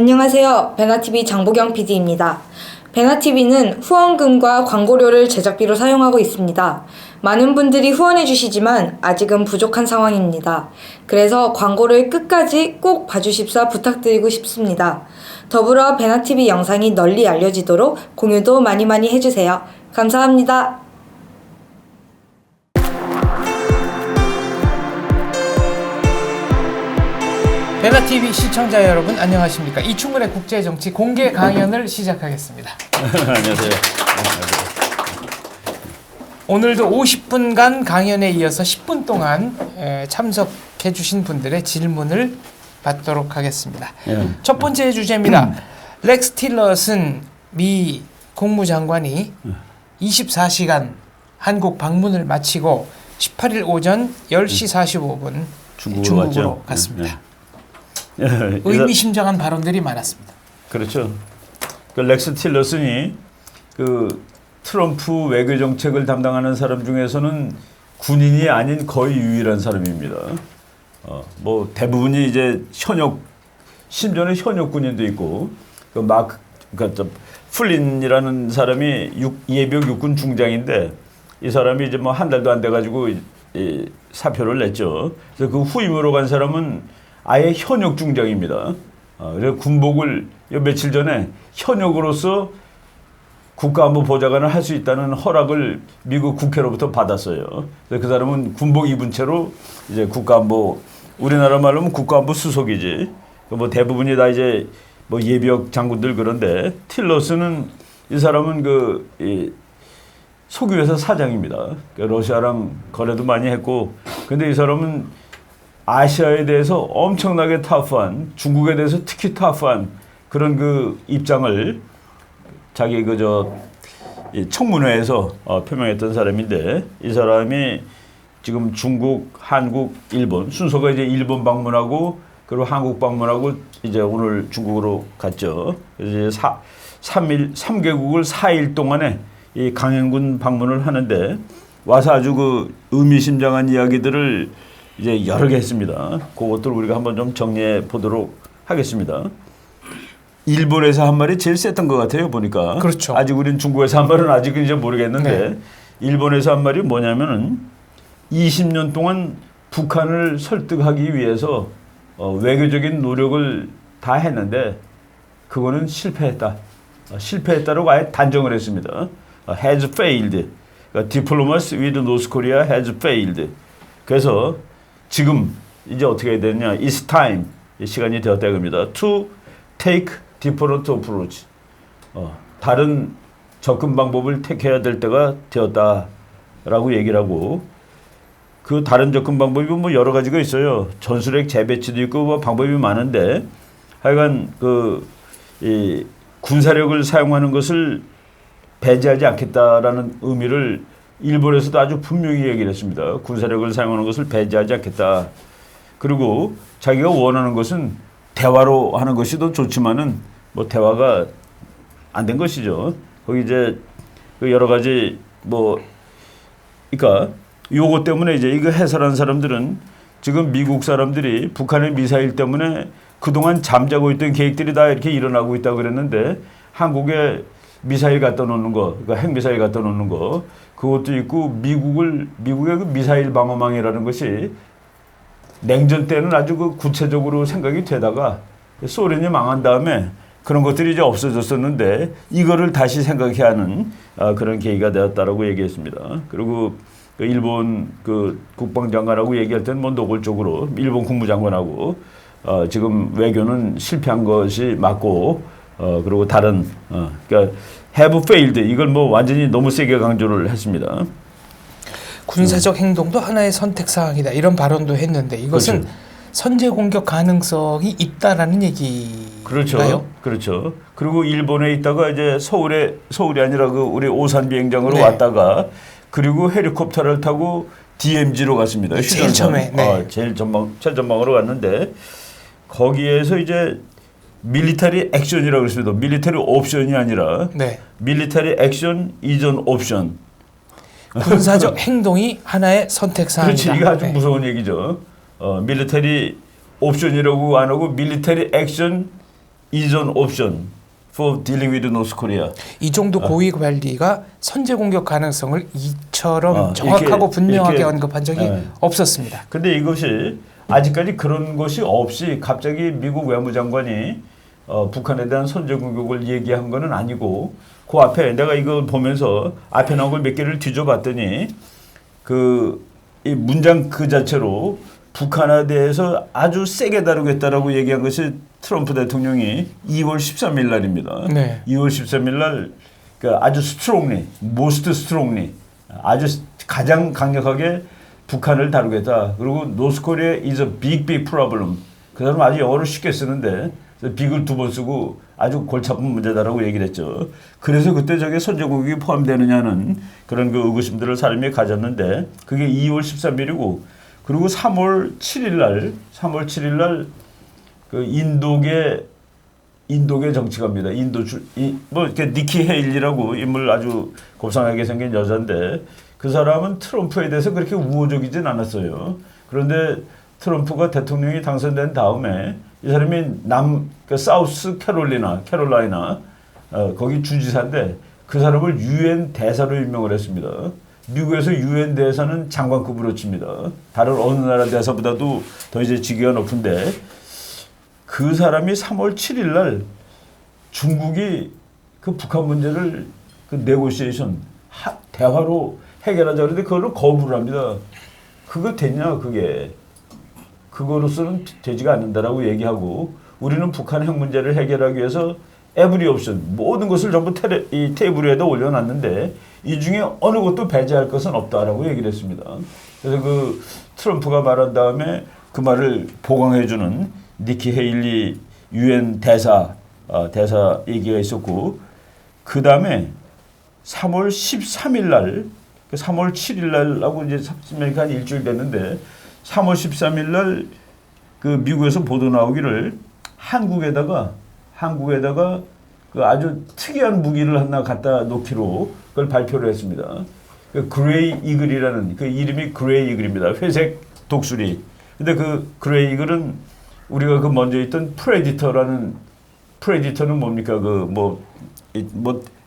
안녕하세요. 베나TV 장보경 PD입니다. 베나TV는 후원금과 광고료를 제작비로 사용하고 있습니다. 많은 분들이 후원해 주시지만 아직은 부족한 상황입니다. 그래서 광고를 끝까지 꼭 봐주십사 부탁드리고 싶습니다. 더불어 베나TV 영상이 널리 알려지도록 공유도 많이 해주세요. 감사합니다. 베나TV 시청자 여러분 안녕하십니까. 이충근의 국제정치 공개 강연을 시작하겠습니다. 안녕하세요. 오늘도 50분간 강연에 이어서 10분 동안 참석해 주신 분들의 질문을 받도록 하겠습니다. 첫 번째 주제입니다. 렉스 틸러슨 미 국무장관이 24시간 한국 방문을 마치고 18일 오전 10시 45분 중국으로 갔습니다. 의미심장한 발언들이 많았습니다. 그렇죠. 그 렉스 틸러슨이 그 트럼프 외교 정책을 담당하는 사람 중에서는 군인이 아닌 거의 유일한 사람입니다. 뭐 대부분이 이제 현역, 심지어는 현역 군인도 있고 그 그러니까 플린이라는 사람이 예비역 육군 중장인데 이 사람이 이제 뭐 한 달도 안 돼 가지고 사표를 냈죠. 그래서 그 후임으로 간 사람은 아예 현역 중장입니다. 그래서 군복을 며칠 전에 현역으로서 국가안보보좌관을 할 수 있다는 허락을 미국 국회로부터 받았어요. 그래서 그 사람은 군복 입은 채로 이제 국가안보, 우리나라 말로 하면 국가안보 수석이지. 뭐 대부분이 다 이제 뭐 예비역 장군들 그런데 틸러스는 이 사람은 석유회사 사장입니다. 러시아랑 거래도 많이 했고, 근데 이 사람은 아시아에 대해서 엄청나게 터프한, 중국에 대해서 특히 터프한 그런 그 입장을 자기 청문회에서 표명했던 사람인데, 이 사람이 지금 중국, 한국, 일본 순서가 이제 일본 방문하고 그리고 한국 방문하고 이제 오늘 중국으로 갔죠. 그래서 이제 3개국을 4일 동안에 이 강행군 방문을 하는데 와서 아주 그 의미심장한 이야기들을 이제 여러 개 했습니다. 그것들 우리가 한번 좀 정리해 보도록 하겠습니다. 일본에서 한 말이 제일 셌던 것 같아요, 보니까. 그렇죠. 아직 우린 중국에서 한 말은 아직은 이제 모르겠는데, 네. 일본에서 한 말이 뭐냐면은 20년 동안 북한을 설득하기 위해서 외교적인 노력을 다 했는데 그거는 실패했다. 실패했다라고 아예 단정을 했습니다. has failed. 그러니까 diplomacy with North Korea has failed. 그래서 지금 이제 어떻게 해야 되느냐? It's time. 시간이 되었다 이겁니다. To take different approach. 다른 접근 방법을 택해야 될 때가 되었다라고 얘기를 하고, 그 다른 접근 방법이 뭐 여러 가지가 있어요. 전술핵 재배치도 있고 뭐 방법이 많은데, 하여간 이 군사력을 사용하는 것을 배제하지 않겠다라는 의미를 일본에서도 아주 분명히 얘기를 했습니다. 군사력을 사용하는 것을 배제하지 않겠다. 그리고 자기가 원하는 것은 대화로 하는 것이 더 좋지만은 뭐 대화가 안 된 것이죠. 거기 이제 여러 가지 그러니까 요거 때문에 이제 이거 해설한 사람들은 지금 미국 사람들이 북한의 미사일 때문에 그동안 잠자고 있던 계획들이 다 이렇게 일어나고 있다고 그랬는데, 한국에 미사일 갖다 놓는 거, 그러니까 핵미사일 갖다 놓는 거, 그것도 있고 미국의 그 미사일 방어망이라는 것이 냉전 때는 아주 그 구체적으로 생각이 되다가 소련이 망한 다음에 그런 것들이 이제 없어졌었는데 이거를 다시 생각해야 하는 그런 계기가 되었다라고 얘기했습니다. 그리고 일본 국방장관하고 얘기할 때는 뭐 노골적으로 일본 국무장관하고 지금 외교는 실패한 것이 맞고 그리고 다른 그러니까 have failed 이걸 뭐 완전히 너무 세게 강조를 했습니다. 군사적 행동도 하나의 선택 사항이다 이런 발언도 했는데 이것은 그렇죠. 선제 공격 가능성이 있다라는 얘기인가요? 그렇죠. 그리고 일본에 있다가 이제 서울이 아니라 우리 오산 비행장으로 네. 왔다가 그리고 헬리콥터를 타고 DMZ로 갔습니다. 제일 처음에. 네. 제일 전방으로 갔는데 거기에서 이제 밀리터리 액션이라고 그랬습니다. 밀리터리 옵션이 아니라 네. 밀리터리 액션 이전 옵션. 군사적 행동이 하나의 선택 사항이다. 그렇지. 이게 아주 무서운 얘기죠. 밀리터리 옵션이라고 안 하고 밀리터리 액션 is an option for dealing with North Korea. 이 정도 고위 관리가 선제 공격 가능성을 이처럼 정확하고 이렇게, 분명하게 이렇게, 언급한 적이 없었습니다. 근데 이것이 아직까지 그런 것이 없이 갑자기 미국 외무장관이 북한에 대한 선제 공격을 얘기한 거는 아니고 그 앞에 내가 이거 보면서 앞에 나온 걸 몇 개를 뒤져봤더니 이 문장 그 자체로 북한에 대해서 아주 세게 다루겠다라고 얘기한 것이 트럼프 대통령이 2월 13일 날입니다. 네. 2월 13일 날 아주 strongly, most strongly, 아주 가장 강력하게 북한을 다루겠다. 그리고 North Korea is a big, big problem. 그 사람은 아주 영어를 쉽게 쓰는데 빅을 2번 쓰고 아주 골치 아픈 문제다라고 얘기를 했죠. 그래서 그때 저게 선제 공격이 포함되느냐는 그런 그 의구심들을 사람이 가졌는데 그게 2월 13일이고 그리고 3월 7일 날 그 인도계 정치가입니다. 뭐 이렇게 니키 헤일리라고 인물 아주 곱상하게 생긴 여자인데 그 사람은 트럼프에 대해서 그렇게 우호적이진 않았어요. 그런데 트럼프가 대통령이 당선된 다음에 이 사람이 사우스 캐롤라이나 거기 주지사인데 그 사람을 유엔 대사로 임명을 했습니다. 미국에서 유엔 대사는 장관급으로 칩니다. 다른 어느 나라 대사보다도 더 이제 직위가 높은데 그 사람이 3월 7일 날 중국이 그 북한 문제를 그 네고시에이션 대화로 해결하자 그러는데 그거를 거부를 합니다. 그거 됐냐 그게. 그거로서는 되지가 않는다라고 얘기하고 우리는 북한 핵 문제를 해결하기 위해서 에브리 옵션 모든 것을 전부 이 테이블 위에다 올려놨는데 이 중에 어느 것도 배제할 것은 없다라고 얘기를 했습니다. 그래서 그 트럼프가 말한 다음에 그 말을 보강해주는 니키 헤일리 유엔 대사 얘기가 있었고 그 다음에 3월 13일 날 3월 7일 날하고 이제 한 일주일 됐는데 3월 13일 날 그 미국에서 보도 나오기를 한국에다가 그 아주 특이한 무기를 하나 갖다 놓기로 그걸 발표를 했습니다. 그 그레이 이글이라는 그 이름이 그레이 이글입니다. 회색 독수리. 근데 그 그레이 이글은 우리가 그 먼저 있던 프레디터는 뭡니까? 그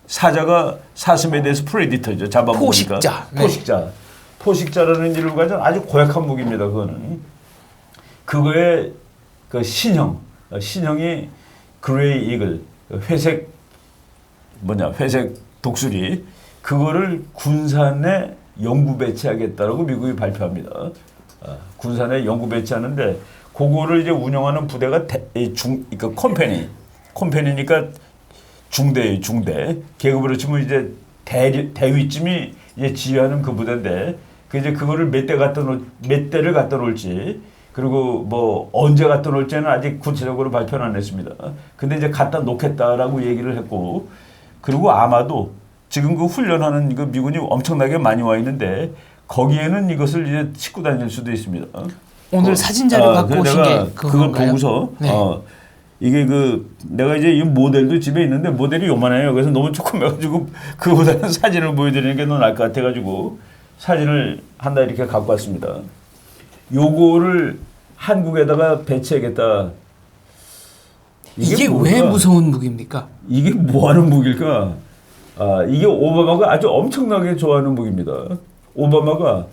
사자가 사슴에 대해서 프레디터죠. 잡아먹으니까. 포식자. 네. 포식자라는 이름을 가진 아주 고약한 무기입니다. 그거는. 그거의 그 신형이 그레이 이글, 회색 독수리. 그거를 군산에 연구 배치하겠다라고 미국이 발표합니다. 군산에 연구 배치하는데 그거를 이제 운영하는 부대가 그러니까 컴퍼니니까 중대. 계급으로 치면 이제 대위쯤이 이제 지휘하는 그 부대인데 이제 그거를 몇 대를 갖다 놓을지 그리고 뭐 언제 갖다 놓을지는 아직 구체적으로 발표는 안 했습니다. 근데 이제 갖다 놓겠다라고 얘기를 했고 그리고 아마도 지금 그 훈련하는 그 미군이 엄청나게 많이 와 있는데 거기에는 이것을 이제 싣고 다닐 수도 있습니다. 오늘 사진 자료 갖고 오신 게 그걸 보고서 네. 이게 내가 이제 이 모델도 집에 있는데 모델이 요만해요. 그래서 너무 조그매가지고 그거보다는 사진을 보여드리는 게 더 나을 것 같아가지고 사진을 하나 이렇게 갖고 왔습니다. 요거를 한국에다가 배치하겠다. 이게 왜 무서운 무기입니까? 이게 뭐하는 무기일까? 이게 오바마가 아주 엄청나게 좋아하는 무기입니다. 오바마가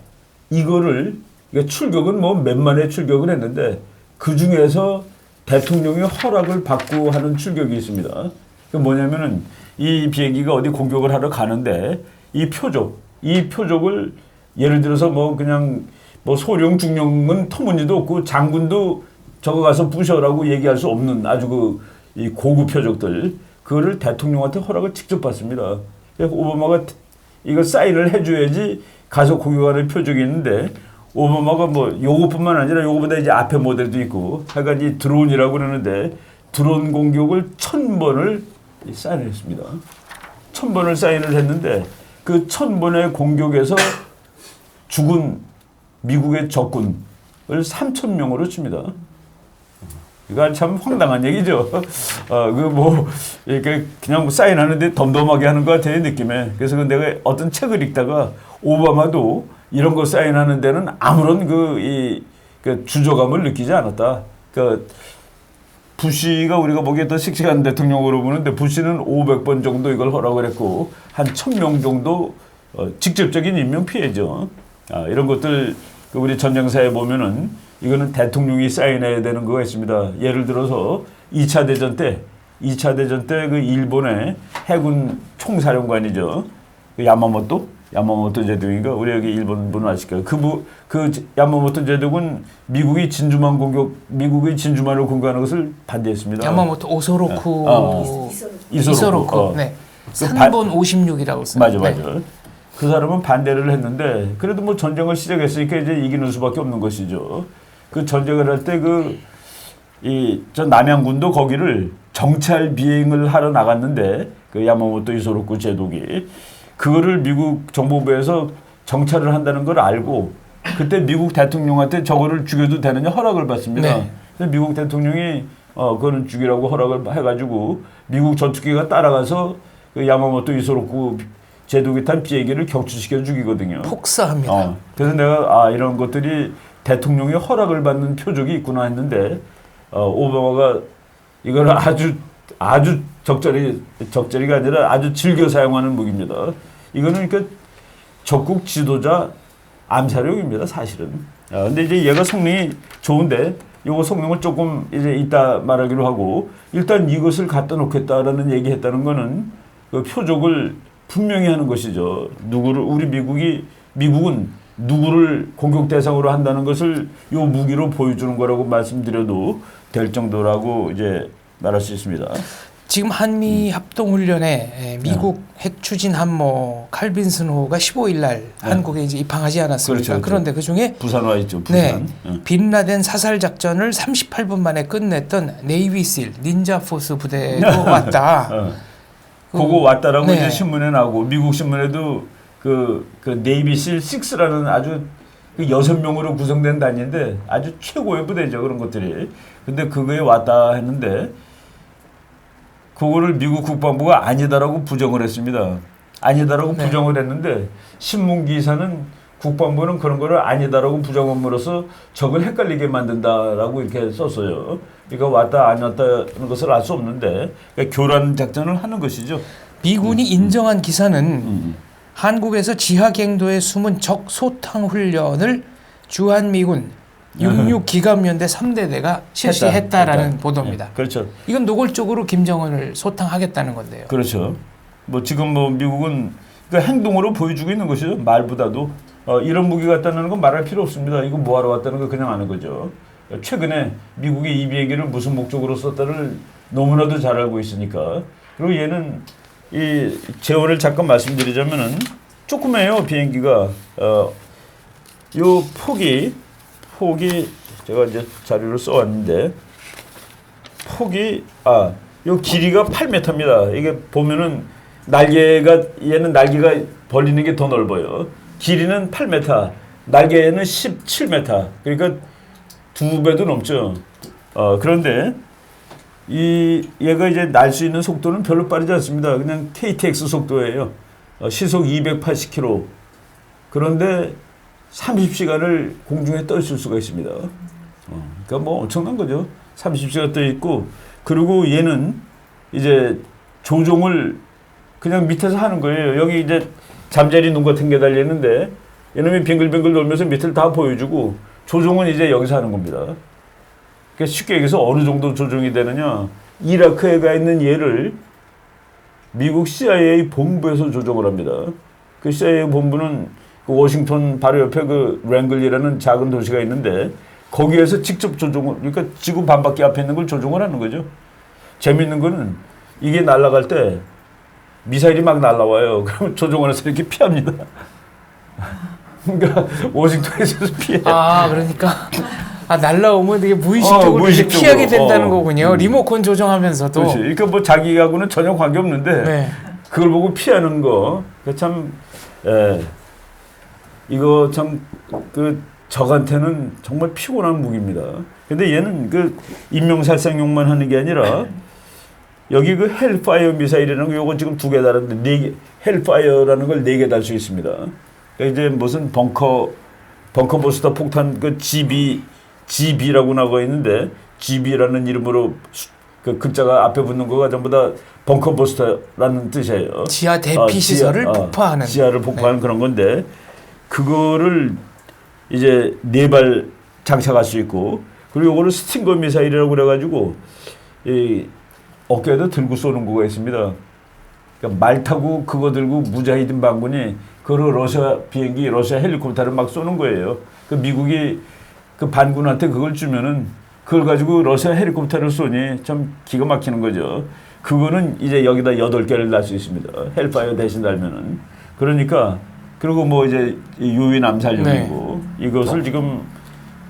이거를 출격은 뭐 몇만의 출격을 했는데 그 중에서 대통령의 허락을 받고 하는 출격이 있습니다. 그 뭐냐면은 이 비행기가 어디 공격을 하러 가는데 이 표적을 예를 들어서 그냥 소령 중령은 터무니도 없고 장군도 저거 가서 부셔라고 얘기할 수 없는 아주 이 고급 표적들 그거를 대통령한테 허락을 직접 받습니다. 오바마가 이거 사인을 해줘야지 가서 공격하는 표적이 있는데 오바마가 요것뿐만 아니라 요거보다 이제 앞에 모델도 있고 하여간 이 드론이라고 그러는데 드론 공격을 1000번을 사인을 했습니다. 1000번을 사인을 했는데 그 1000번의 공격에서 죽은 미국의 적군을 3000명으로 칩니다. 이거 참 황당한 얘기죠. 이렇게 그냥 사인하는데 덤덤하게 하는 것 같아요, 느낌에. 그래서 내가 어떤 책을 읽다가 오바마도 이런 거 사인하는 데는 아무런 주저감을 느끼지 않았다. 부시가 우리가 보기에 더 씩씩한 대통령으로 보는데 부시는 500번 정도 이걸 허락을 했고 한 1000명 정도 직접적인 인명 피해죠. 이런 것들 우리 전쟁사에 보면은 이거는 대통령이 사인해야 되는 거가 있습니다. 예를 들어서 2차 대전 때 그 일본의 해군 총사령관이죠. 그 야마모토 제독인가? 우리 여기 일본 분 아실까요? 그 야마모토 제독은 미국의 진주만을 공격하는 것을 반대했습니다. 야마모토 오소로쿠 이소로쿠. 네. 산본 56이라고 써요. 맞아. 그 사람은 반대를 했는데 그래도 뭐 전쟁을 시작했으니까 이제 이기는 수밖에 없는 것이죠. 그 전쟁을 할 때 저 남양군도 거기를 정찰 비행을 하러 나갔는데 그 야마모토 이소로쿠 제독이 그거를 미국 정보부에서 정찰을 한다는 걸 알고 그때 미국 대통령한테 저거를 죽여도 되느냐 허락을 받습니다. 네. 그래서 미국 대통령이 그거는 죽이라고 허락을 해가지고 미국 전투기가 따라가서 그 야마모토 이소로쿠 제독이 탄 비행기를 격추시켜 죽이거든요. 폭사합니다. 그래서 내가 이런 것들이 대통령의 허락을 받는 표적이 있구나 했는데 오바마가 이걸 아주 적절히가 아니라 아주 즐겨 사용하는 무기입니다. 이거는 그러니까 적국 지도자 암살용입니다, 사실은. 근데 이제 얘가 성능이 좋은데 요거 성능을 조금 이제 이따 말하기로 하고 일단 이것을 갖다 놓겠다라는 얘기했다는 거는 그 표적을 분명히 하는 것이죠. 미국은 누구를 공격 대상으로 한다는 것을 요 무기로 보여주는 거라고 말씀드려도 될 정도라고 이제 말할 수 있습니다. 지금 한미 합동훈련에 미국 핵 추진 함모 칼빈 스노우가 15일 날 한국에 이제 입항하지 않았습니까? 그렇죠. 그런데 그 중에 부산 와 있죠. 부산. 빈라덴 사살 작전을 38분 만에 끝냈던 네이비실 닌자 포스 부대로 왔다. 그거 왔다라고 네. 이제 신문에 나오고 미국 신문에도 그 네이비실 6라는 아주 6명으로 구성된 단위인데 아주 최고의 부대죠. 그런 것들이. 근데 그거에 왔다 했는데 그거를 미국 국방부가 아니다라고 부정을 했습니다. 아니다라고 부정을 했는데 신문 기사는 국방부는 그런 거를 아니다라고 부정함으로써 적을 헷갈리게 만든다라고 이렇게 썼어요. 그러니까 왔다 안 왔다는 것을 알 수 없는데 그러니까 교란 작전을 하는 것이죠. 미군이 인정한 기사는 한국에서 지하갱도에 숨은 적 소탕 훈련을 주한미군 66기갑연대 3대대가 실시했다라는 보도입니다. 네, 그렇죠. 이건 노골적으로 김정은을 소탕하겠다는 건데요. 그렇죠. 뭐 지금 뭐 미국은 그러니까 행동으로 보여주고 있는 것이죠. 말보다도 이런 무기 갖다는 건 말할 필요 없습니다. 이거 뭐하러 왔다는 거 그냥 아는 거죠. 최근에 미국이 이 비행기를 무슨 목적으로 썼다를 너무나도 잘 알고 있으니까. 그리고 얘는 이 재원을 잠깐 말씀드리자면은 조그매요 비행기가 요 폭이 제가 이제 자료를 써왔는데 요 길이가 8m입니다. 이게 보면은 얘는 날개가 벌리는 게 더 넓어요. 길이는 8m, 날개는 17m. 그러니까 2배도 넘죠. 그런데 얘가 이제 날 수 있는 속도는 별로 빠르지 않습니다. 그냥 KTX 속도예요. 시속 280km. 그런데 30시간을 공중에 떠 있을 수가 있습니다. 그러니까 뭐 엄청난 거죠. 30시간 떠 있고, 그리고 얘는 이제 조종을 그냥 밑에서 하는 거예요. 여기 이제 잠자리 눈 같은 게 달리는데 얘놈이 빙글빙글 돌면서 밑을 다 보여주고 조종은 이제 여기서 하는 겁니다. 그러니까 쉽게 얘기해서 어느 정도 조종이 되느냐. 이라크에 가 있는 얘를 미국 CIA 본부에서 조종을 합니다. 그 CIA 본부는 그 워싱턴 바로 옆에 그 랭글리라는 작은 도시가 있는데 거기에서 직접 조종을, 그러니까 지구 반바퀴 앞에 있는 걸 조종을 하는 거죠. 재밌는 거는 이게 날아갈 때 미사일이 막 날아와요. 그럼 조종을 해서 이렇게 피합니다. 그러니까 워싱턴에서 피해. 그러니까 날라오면 되게 무의식적으로 무의식적으로. 피하게 된다는 거군요. 리모컨 조정하면서도. 그렇지. 그러니까 뭐 자기하고는 전혀 관계 없는데 네. 그걸 보고 피하는 거. 참 이거 참 적한테는 정말 피곤한 무기입니다. 근데 얘는 그 인명살상용만 하는 게 아니라 여기 그 헬파이어 미사일이라는 거 요거 지금 2개 달았는데 4개 헬파이어라는 걸 4개 달 수 있습니다. 그러니까 이제 무슨 벙커 버스터 폭탄 그 GB라고 나와 있는데 GB라는 이름으로 그 글자가 앞에 붙는 거가 전부 다 벙커버스터라는 뜻이에요. 지하 대피 시설을 폭파하는. 지하를 폭파하는 그런 건데 그거를 이제 4발 장착할 수 있고 그리고 이거를 스팅거 미사일이라고 그래가지고 이 어깨에도 들고 쏘는 거가 있습니다. 그러니까 말 타고 그거 들고 무자히딘 반군이 그 러시아 비행기, 러시아 헬리콥터를 막 쏘는 거예요. 그 미국이 그 반군한테 그걸 주면은 그걸 가지고 러시아 헬리콥터를 쏘니 좀 기가 막히는 거죠. 그거는 이제 여기다 8개를 날 수 있습니다. 헬파이어 대신 달면은. 그러니까 그리고 뭐 이제 유인 암살용이고 이것을 지금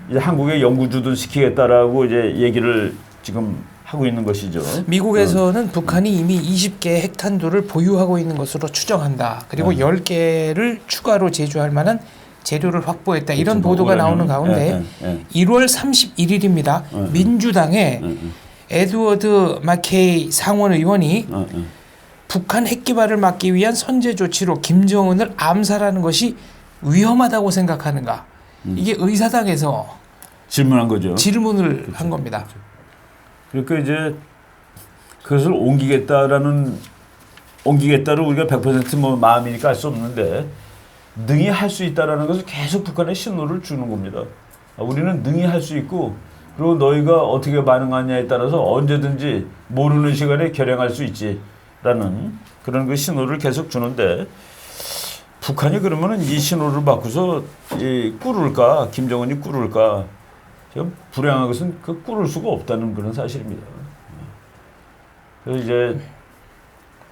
이제 한국에 영구주둔 시키겠다라고 이제 얘기를 지금 하고 있는 것이죠. 미국에서는 북한이 이미 20개의 핵탄두를 보유하고 있는 것으로 추정한다. 그리고 10개를 추가로 제조할 만한 재료를 확보했다. 이런 보도가 나오는 가운데 1월 31일입니다. 민주당의 에드워드 마케이 상원 의원이 북한 핵 개발을 막기 위한 선제 조치로 김정은을 암살하는 것이 위험하다고 생각하는가? 이게 의사당에서 질문한 거죠. 질문을 그렇죠. 한 겁니다. 그러니까 이제 그것을 옮기겠다를 우리가 100% 뭐 마음이니까 할 수 없는데 능히 할 수 있다라는 것을 계속 북한에 신호를 주는 겁니다. 우리는 능히 할 수 있고 그리고 너희가 어떻게 반응하냐에 따라서 언제든지 모르는 시간에 결행할 수 있지라는 그런 그 신호를 계속 주는데 북한이 그러면은 이 신호를 받고서 꿇을까 김정은이 꿇을까 지금 불행한 것은 그 꿇을 수가 없다는 그런 사실입니다. 그래서 이제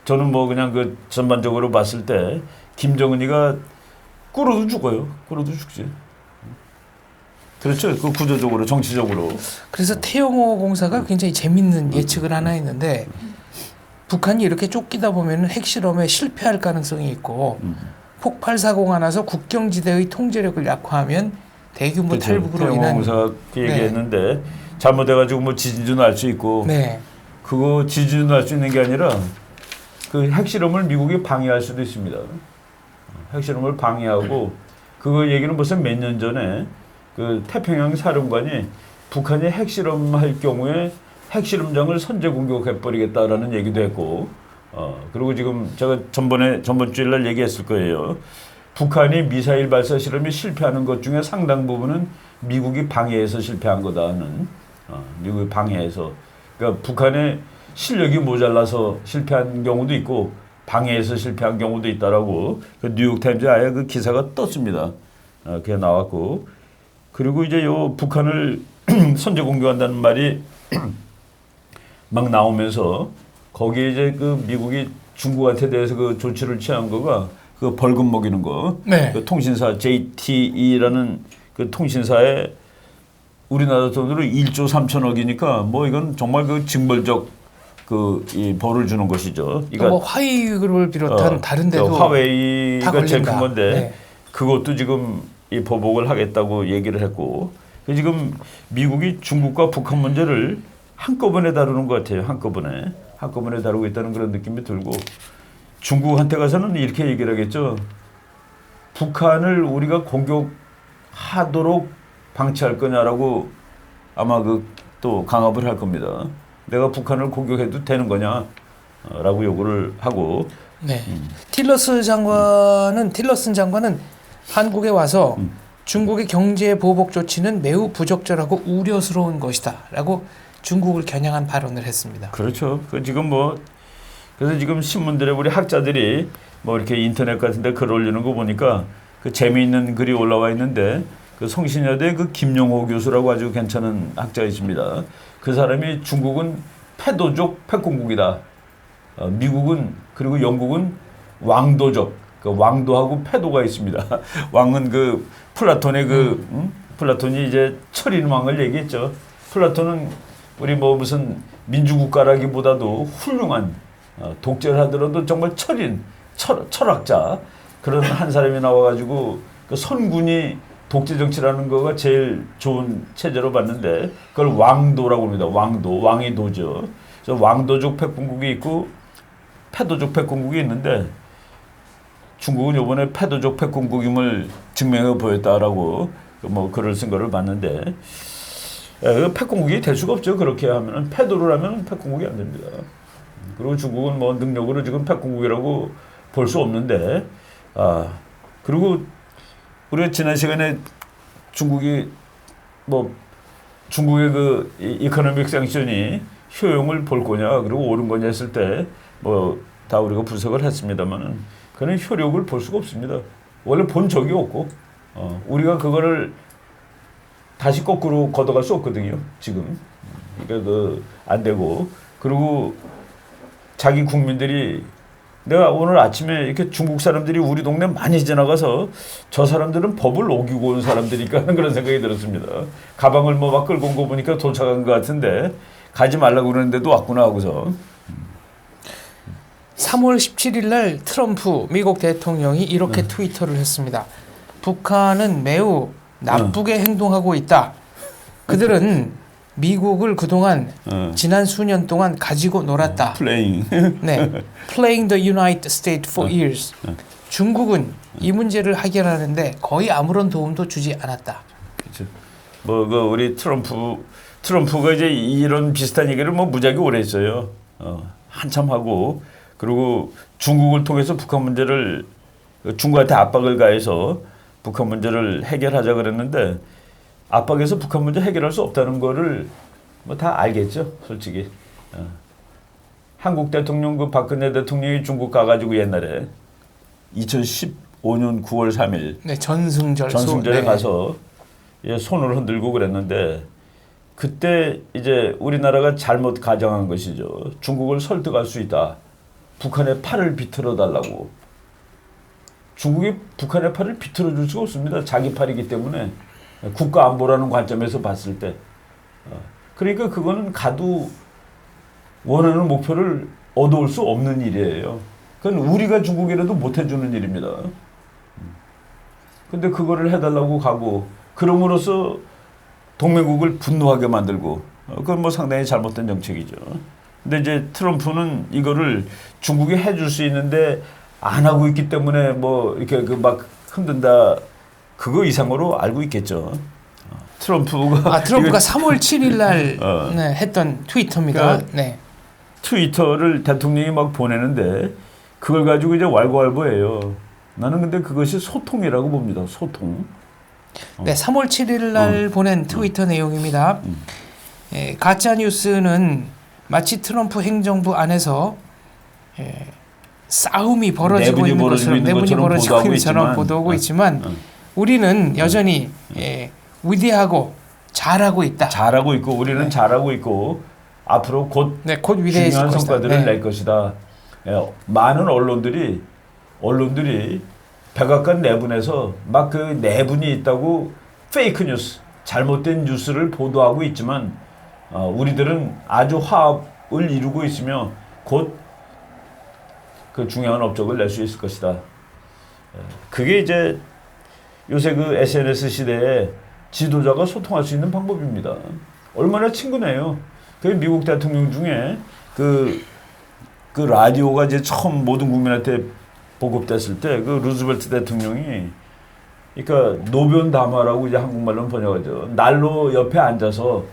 저는 뭐 그냥 그 전반적으로 봤을 때 김정은이가 꿇어도 죽어요. 꿇어도 죽지. 그렇죠. 그 구조적으로 정치적으로. 그래서 태영호 공사가 굉장히 재밌는 예측을 하나 했는데 북한이 이렇게 쫓기다 보면 핵실험에 실패할 가능성이 있고 폭발 사고가 나서 국경지대의 통제력을 약화하면 대규모 그렇죠. 탈북으로 태영호 인한 공사가 그 얘기했는데 잘못해가지고 뭐 지진도 날 수 있고 그거 지진도 날 수 있는 게 아니라 그 핵실험을 미국이 방해할 수도 있습니다. 핵실험을 방해하고 그거 얘기는 벌써 몇 년 전에 그 태평양 사령관이 북한이 핵실험할 경우에 핵실험장을 선제 공격해버리겠다라는 얘기도 했고 그리고 지금 제가 전번 주일 날 얘기했을 거예요. 북한이 미사일 발사 실험이 실패하는 것 중에 상당 부분은 미국이 방해해서 실패한 거다는 미국이 방해해서 그러니까 북한의 실력이 모자라서 실패한 경우도 있고 방해해서 실패한 경우도 있다라고 그 뉴욕타임즈에 아예 그 기사가 떴습니다. 그게 나왔고 그리고 이제 요 북한을 선제 공격한다는 말이 막 나오면서 거기에 이제 그 미국이 중국한테 대해서 그 조치를 취한 거가 그 벌금 먹이는 거. 그 통신사 JTE라는 그 통신사에 우리나라 돈으로 1조 3천억이니까 뭐 이건 정말 그 징벌적 그 이 벌을 주는 것이죠. 그러니까 뭐 화웨이를 비롯한 다른 데도 화웨이가 제일 큰 건데 그것도 지금 이 보복을 하겠다고 얘기를 했고 지금 미국이 중국과 북한 문제를 한꺼번에 다루는 것 같아요. 한꺼번에 다루고 있다는 그런 느낌이 들고 중국한테 가서는 이렇게 얘기를 하겠죠. 북한을 우리가 공격하도록 방치할 거냐라고 아마 그 또 강압을 할 겁니다. 내가 북한을 공격해도 되는 거냐라고 요구를 하고. 틸러슨 장관은 한국에 와서 중국의 경제 보복 조치는 매우 부적절하고 우려스러운 것이다라고 중국을 겨냥한 발언을 했습니다. 그렇죠. 그 지금 그래서 지금 신문들에 우리 학자들이 뭐 이렇게 인터넷 같은데 글 올리는 거 보니까 그 재미있는 글이 올라와 있는데 그 성신여대 그 김용호 교수라고 아주 괜찮은 학자이십니다. 그 사람이 중국은 패도족 패공국이다. 미국은 그리고 영국은 왕도적. 그 왕도하고 패도가 있습니다. 왕은 그 플라톤의 플라톤이 이제 철인 왕을 얘기했죠. 플라톤은 우리 뭐 무슨 민주국가라기보다도 훌륭한 독재를 하더라도 정말 철학자 그런 한 사람이 나와가지고 그 선군이 독재 정치라는 거가 제일 좋은 체제로 봤는데 그걸 왕도라고 합니다. 왕이 도죠. 그래서 왕도족 패권국이 있고 패도족 패권국이 있는데 중국은 이번에 패도족 패권국임을 증명해 보였다라고 뭐 글을 쓴 거를 봤는데 패권국이 될 수가 없죠. 그렇게 하면은 패도를 하면 패권국이 안 됩니다. 그리고 중국은 뭐 능력으로 지금 패권국이라고 볼 수 없는데, 그리고 우리가 지난 시간에 중국이 뭐 중국의 그 이코노믹 샌션이 효용을 볼 거냐 그리고 옳은 거냐 했을 때 뭐 다 우리가 분석을 했습니다만은 그는 효력을 볼 수가 없습니다. 원래 본 적이 없고 우리가 그거를 다시 거꾸로 걷어갈 수 없거든요. 지금 그러니까 안 되고 그리고 자기 국민들이 내가 오늘 아침에 이렇게 중국 사람들이 우리 동네 많이 지나가서 저 사람들은 법을 어기고 온 사람들이니까 하는 그런 생각이 들었습니다. 가방을 뭐 막 끌고 온 거 보니까 도착한 것 같은데 가지 말라고 그러는데도 왔구나 하고서 3월 17일 날 트럼프 미국 대통령이 이렇게 트위터를 했습니다. 북한은 매우 나쁘게 행동하고 있다. 그들은 미국을 그동안 지난 수년 동안 가지고 놀았다. 플레잉. 네, playing the United States for years. 중국은 이 문제를 해결하는데 거의 아무런 도움도 주지 않았다. 그렇죠. 뭐 그 우리 트럼프가 이제 이런 비슷한 얘기를 뭐 무지하게 오래 했어요. 한참 하고 그리고 중국을 통해서 북한 문제를 중국한테 압박을 가해서 북한 문제를 해결하자 그랬는데 압박해서 북한 문제 해결할 수 없다는 거를 뭐 다 알겠죠, 솔직히. 한국 대통령 그 박근혜 대통령이 중국 가가지고 옛날에 2015년 9월 3일 네, 전승절에 가서 손을 흔들고 그랬는데 그때 이제 우리나라가 잘못 가정한 것이죠. 중국을 설득할 수 있다. 북한의 팔을 비틀어 달라고. 중국이 북한의 팔을 비틀어 줄 수가 없습니다. 자기 팔이기 때문에 국가 안보라는 관점에서 봤을 때. 그러니까 그거는 가도 원하는 목표를 얻어올 수 없는 일이에요. 그건 우리가 중국이라도 못 해주는 일입니다. 근데 그거를 해달라고 가고 그럼으로써 동맹국을 분노하게 만들고 그건 뭐 상당히 잘못된 정책이죠. 근데 이제 트럼프는 이거를 중국이 해줄 수 있는데 안 하고 있기 때문에 뭐 이렇게 그 막 흔든다 그거 이상으로 알고 있겠죠. 트럼프가 3월 7일 날 네, 했던 트위터입니다. 그러니까 네. 트위터를 대통령이 막 보내는데 그걸 가지고 이제 왈가왈부해요. 나는 근데 그것이 소통이라고 봅니다. 소통. 네, 3월 7일 날 보낸 트위터 내용입니다. 가짜 뉴스는 마치 트럼프 행정부 안에서 싸움이 벌어지고 있는 것처럼 내분이 벌어지고 있는 것처럼 보도하고 있지만 우리는 여전히 위대하고 잘하고 있다. 잘하고 있고 우리는 잘하고 있고 앞으로 곧 위대해질 중요한 것이다. 성과들을 낼 것이다. 많은 언론들이 백악관 내분에서 막 그 내분이 있다고 페이크 뉴스, 잘못된 뉴스를 보도하고 있지만 우리들은 아주 화합을 이루고 있으며 곧 그 중요한 업적을 낼 수 있을 것이다. 그게 이제 요새 그 SNS 시대에 지도자가 소통할 수 있는 방법입니다. 얼마나 친근해요. 그 미국 대통령 중에 그 라디오가 이제 처음 모든 국민한테 보급됐을 때 그 루즈벨트 대통령이 그러니까 노변 담화라고 이제 한국말로 번역하죠. 난로 옆에 앉아서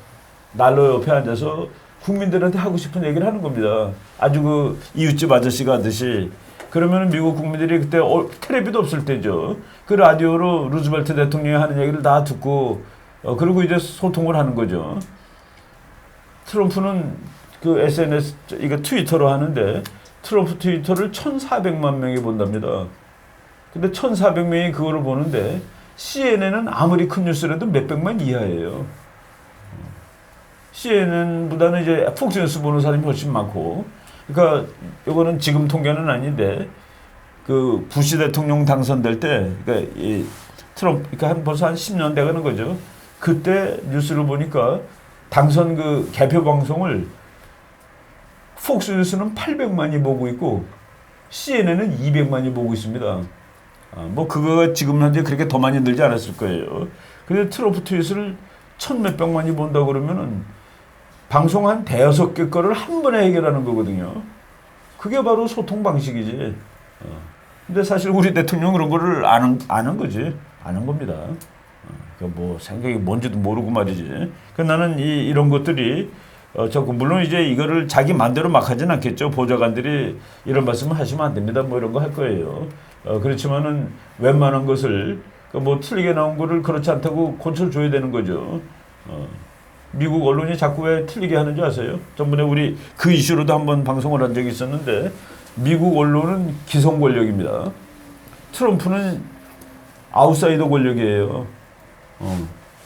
국민들한테 하고 싶은 얘기를 하는 겁니다. 아주 그 이웃집 아저씨가 하듯이. 그러면 미국 국민들이 그때 텔레비도 없을 때죠. 그 라디오로 루즈벨트 대통령이 하는 얘기를 다 듣고 그리고 이제 소통을 하는 거죠. 트럼프는 그 SNS 이거 트위터로 하는데 트럼프 트위터를 1,400만 명이 본답니다. 근데 1,400명이 그거를 보는데 CNN은 아무리 큰 뉴스라도 몇백만 이하예요. CNN보다는 이제 폭스뉴스 보는 사람이 훨씬 많고, 그러니까 이거는 지금 통계는 아닌데 그 부시 대통령 당선될 때, 그러니까 이 트럼프, 그러니까 벌써 한 10년 돼가는 거죠. 그때 뉴스를 보니까 당선 그 개표 방송을 폭스뉴스는 800만이 보고 있고 CNN은 200만이 보고 있습니다. 뭐 그거가 지금 현재 그렇게 더 많이 늘지 않았을 거예요. 근데 트럼프 트윗을 1,몇백만이 본다 그러면은 방송 한 대여섯 개 거를 한 번에 해결하는 거거든요. 그게 바로 소통 방식이지. 근데 사실 우리 대통령 그런 거를 아는 거지. 아는 겁니다. 뭐 생각이 뭔지도 모르고 말이지. 그 나는 이런 것들이 자꾸 물론 이제 이거를 자기 마음대로 막 하진 않겠죠. 보좌관들이 이런 말씀을 하시면 안 됩니다. 뭐 이런 거 할 거예요. 그렇지만은 웬만한 것을 뭐 틀리게 나온 거를 그렇지 않다고 고쳐 줘야 되는 거죠. 미국 언론이 자꾸 왜 틀리게 하는지 아세요? 전번에 우리 그 이슈로도 한번 방송을 한 적이 있었는데 미국 언론은 기성 권력입니다. 트럼프는 아웃사이더 권력이에요.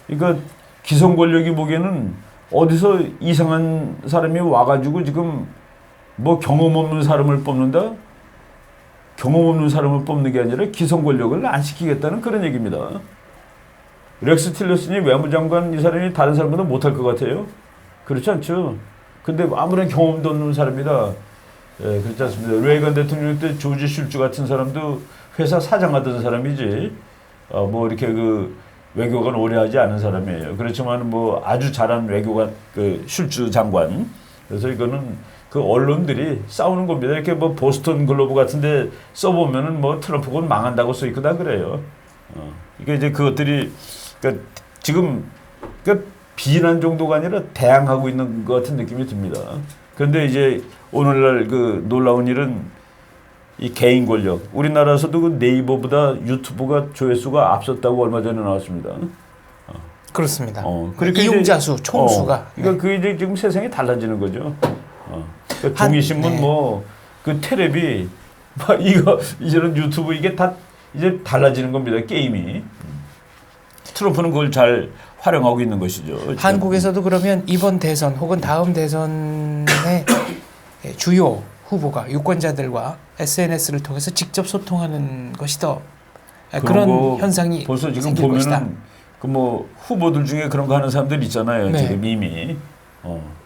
그러니까 기성 권력이 보기에는 어디서 이상한 사람이 와가지고 지금 뭐 경험 없는 사람을 뽑는다? 경험 없는 사람을 뽑는 게 아니라 기성 권력을 안 시키겠다는 그런 얘기입니다. 렉스 틸러슨이 외무장관 이 사람이 다른 사람보다 못할 것 같아요? 그렇지 않죠. 근데 아무런 경험도 없는 사람이다. 예, 그렇지 않습니다. 레이건 대통령 때 조지 슐츠 같은 사람도 회사 사장하던 사람이지, 뭐 이렇게 그 외교관 오래 하지 않은 사람이에요. 그렇지만 뭐 아주 잘한 외교관, 그 슐츠 장관. 그래서 이거는 그 언론들이 싸우는 겁니다. 이렇게 뭐 보스턴 글로브 같은데 써보면은 뭐 트럼프가 망한다고 써 있고 다 그래요. 이게 이제 그것들이, 그러니까 지금 그러니까 비난 정도가 아니라 대항하고 있는 것 같은 느낌이 듭니다. 그런데 이제 오늘날 그 놀라운 일은 이 개인 권력. 우리나라에서도 그 네이버보다 유튜브가 조회수가 앞섰다고 얼마 전에 나왔습니다. 그렇습니다. 그러니까 이용자 수, 총수가. 그러니까 그 이제 지금 세상이 달라지는 거죠. 그러니까 종이신문 네. 뭐 그 테레비 막 이거 이제는 유튜브 이게 다 이제 달라지는 겁니다. 게임이. 트럼프는 그걸 잘 활용하고 있는 것이죠. 지금. 한국에서도 그러면 이번 대선 혹은 다음 대선의 주요 후보가 유권자들과 SNS를 통해서 직접 소통하는 것이 더 그런 현상이 벌써 지금 생길 것이다. 보면은 그 뭐 후보들 중에 그런 거 하는 사람들 있잖아요. 네. 지금 이미.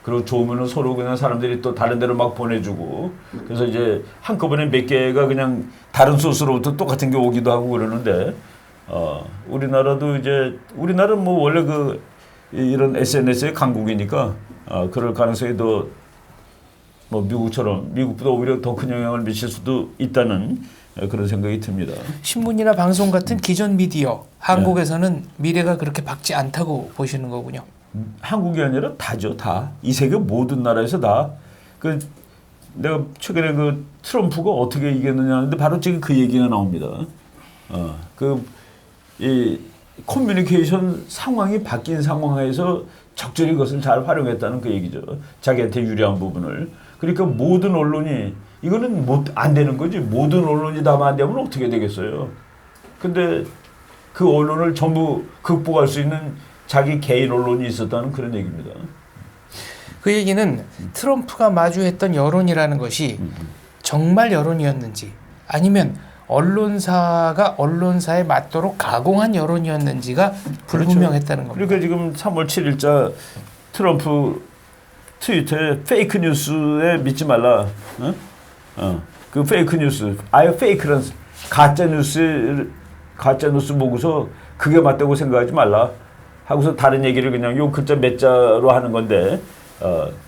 그리고 좋으면은 서로 그냥 사람들이 또 다른 데로 막 보내주고 그래서 이제 한꺼번에 몇 개가 그냥 다른 소스로부터 똑같은 게 오기도 하고 그러는데 우리나라도 이제 우리나라는 뭐 원래 그 이런 SNS의 강국이니까 그럴 가능성이 더 뭐 미국처럼 미국보다 오히려 더 큰 영향을 미칠 수도 있다는 그런 생각이 듭니다. 신문이나 방송 같은 기존 미디어 한국에서는 미래가 그렇게 밝지 않다고 보시는 거군요. 한국이 아니라 다죠, 다. 이 세계 모든 나라에서 다. 그 내가 최근에 그 트럼프가 어떻게 이겼느냐 하는데 바로 지금 그 얘기가 나옵니다. 이 커뮤니케이션 상황이 바뀐 상황에서 적절히 그것을 잘 활용했다는 그 얘기죠. 자기한테 유리한 부분을. 그러니까 모든 언론이 이거는 안 되는 거지. 모든 언론이 다 반대하면 어떻게 되겠어요. 근데 그 언론을 전부 극복할 수 있는 자기 개인 언론이 있었다는 그런 얘기입니다. 그 얘기는 트럼프가 마주했던 여론이라는 것이 정말 여론이었는지 아니면 언론사가 언론사에 맞도록 가공한 여론이었는지가 불분명했다는 겁니다. 그러니까 지금 3월 7일자 트럼프 트위터에 페이크 뉴스에 믿지 말라. 그 페이크 뉴스, 아예 페이크란 가짜 뉴스 보고서 그게 맞다고 생각하지 말라. 하고서 다른 얘기를 그냥 요 글자 몇 자로 하는 건데,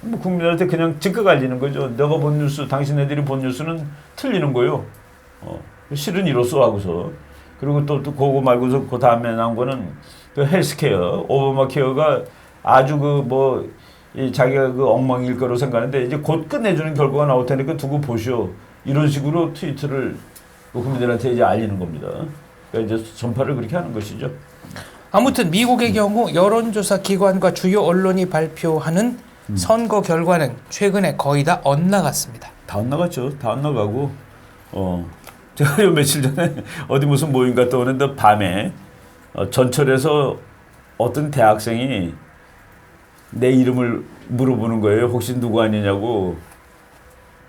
뭐 국민들한테 그냥 즉각 알리는 거죠. 내가 본 뉴스, 당신네들이 본 뉴스는 틀리는 거요. 실은 이로써 하고서. 그리고 또 그거 말고서 그 다음에 나온 거는 그 헬스케어, 오바마 케어가 아주 자기가 그 엉망일 거로 생각하는데 이제 곧 끝내주는 결과가 나올 테니까 두고 보시오. 이런 식으로 트위터를 국민들한테 이제 알리는 겁니다. 그러니까 이제 전파를 그렇게 하는 것이죠. 아무튼 미국의 경우 여론조사 기관과 주요 언론이 발표하는 선거 결과는 최근에 거의 다 엇나갔습니다. 다 엇나갔죠. 다 엇나가고 제가 요 며칠 전에 어디 무슨 모임 갔다 오는데 밤에 전철에서 어떤 대학생이 내 이름을 물어보는 거예요. 혹시 누구 아니냐고.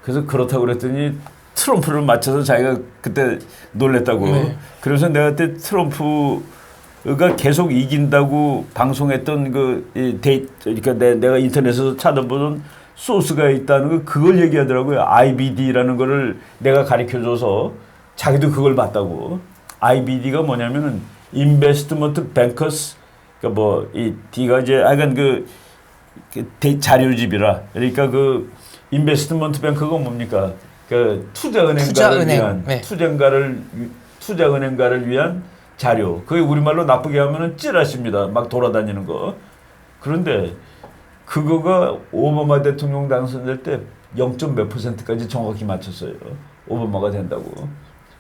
그래서 그렇다고 그랬더니 트럼프를 맞춰서 자기가 그때 놀랬다고. 네. 그래서 내가 그때 트럼프가 계속 이긴다고 방송했던 그러니까 내가 인터넷에서 찾아보던 소스가 있다는 거 그걸 얘기하더라고요. IBD라는 거를 내가 가르쳐줘서 자기도 그걸 봤다고. IBD가 뭐냐면은 Investment Bankers, 그러니까 이 D가 이제 하여간 그 자료집이라. 그러니까 그 인베스트먼트 뱅크가 뭡니까? 그 투자은행가를 위한 네. 투자은행가를 위한 자료. 그게 우리말로 나쁘게 하면은 찌라시입니다. 막 돌아다니는 거. 그런데 그거가 오바마 대통령 당선될 때 0.몇 %까지 정확히 맞췄어요. 오바마가 된다고.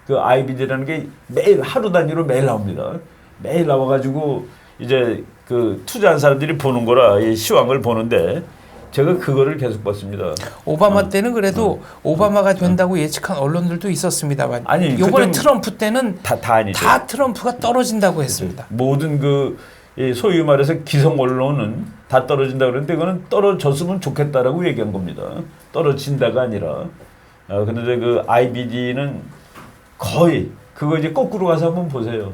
그 IBD라는 게 매일 하루 단위로 매일 나옵니다. 매일 나와가지고 이제 그 투자한 사람들이 보는 거라 이 시황을 보는데 제가 그거를 계속 봤습니다. 오바마 때는 그래도 오바마가 된다고 예측한 언론들도 있었습니다만 아니, 이번에 그때는 트럼프 때는 다 아니죠. 다 트럼프가 떨어진다고 했습니다. 모든 그 소위 말해서 기성 언론은 다 떨어진다 그러는데 그거는 떨어졌으면 좋겠다라고 얘기한 겁니다. 떨어진다가 아니라. 그런데 그 IBD는 거의 그거 이제 거꾸로 가서 한번 보세요.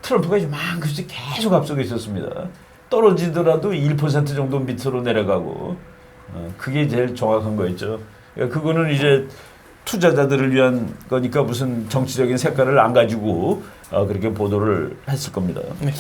트럼프가 이만큼씩 계속 앞서고 있었습니다. 떨어지더라도 1% 정도 밑으로 내려가고 그게 제일 정확한 거였죠. 그거는 이제 투자자들을 위한 거니까 무슨 정치적인 색깔을 안 가지고 그렇게 보도를 했을 겁니다. 네.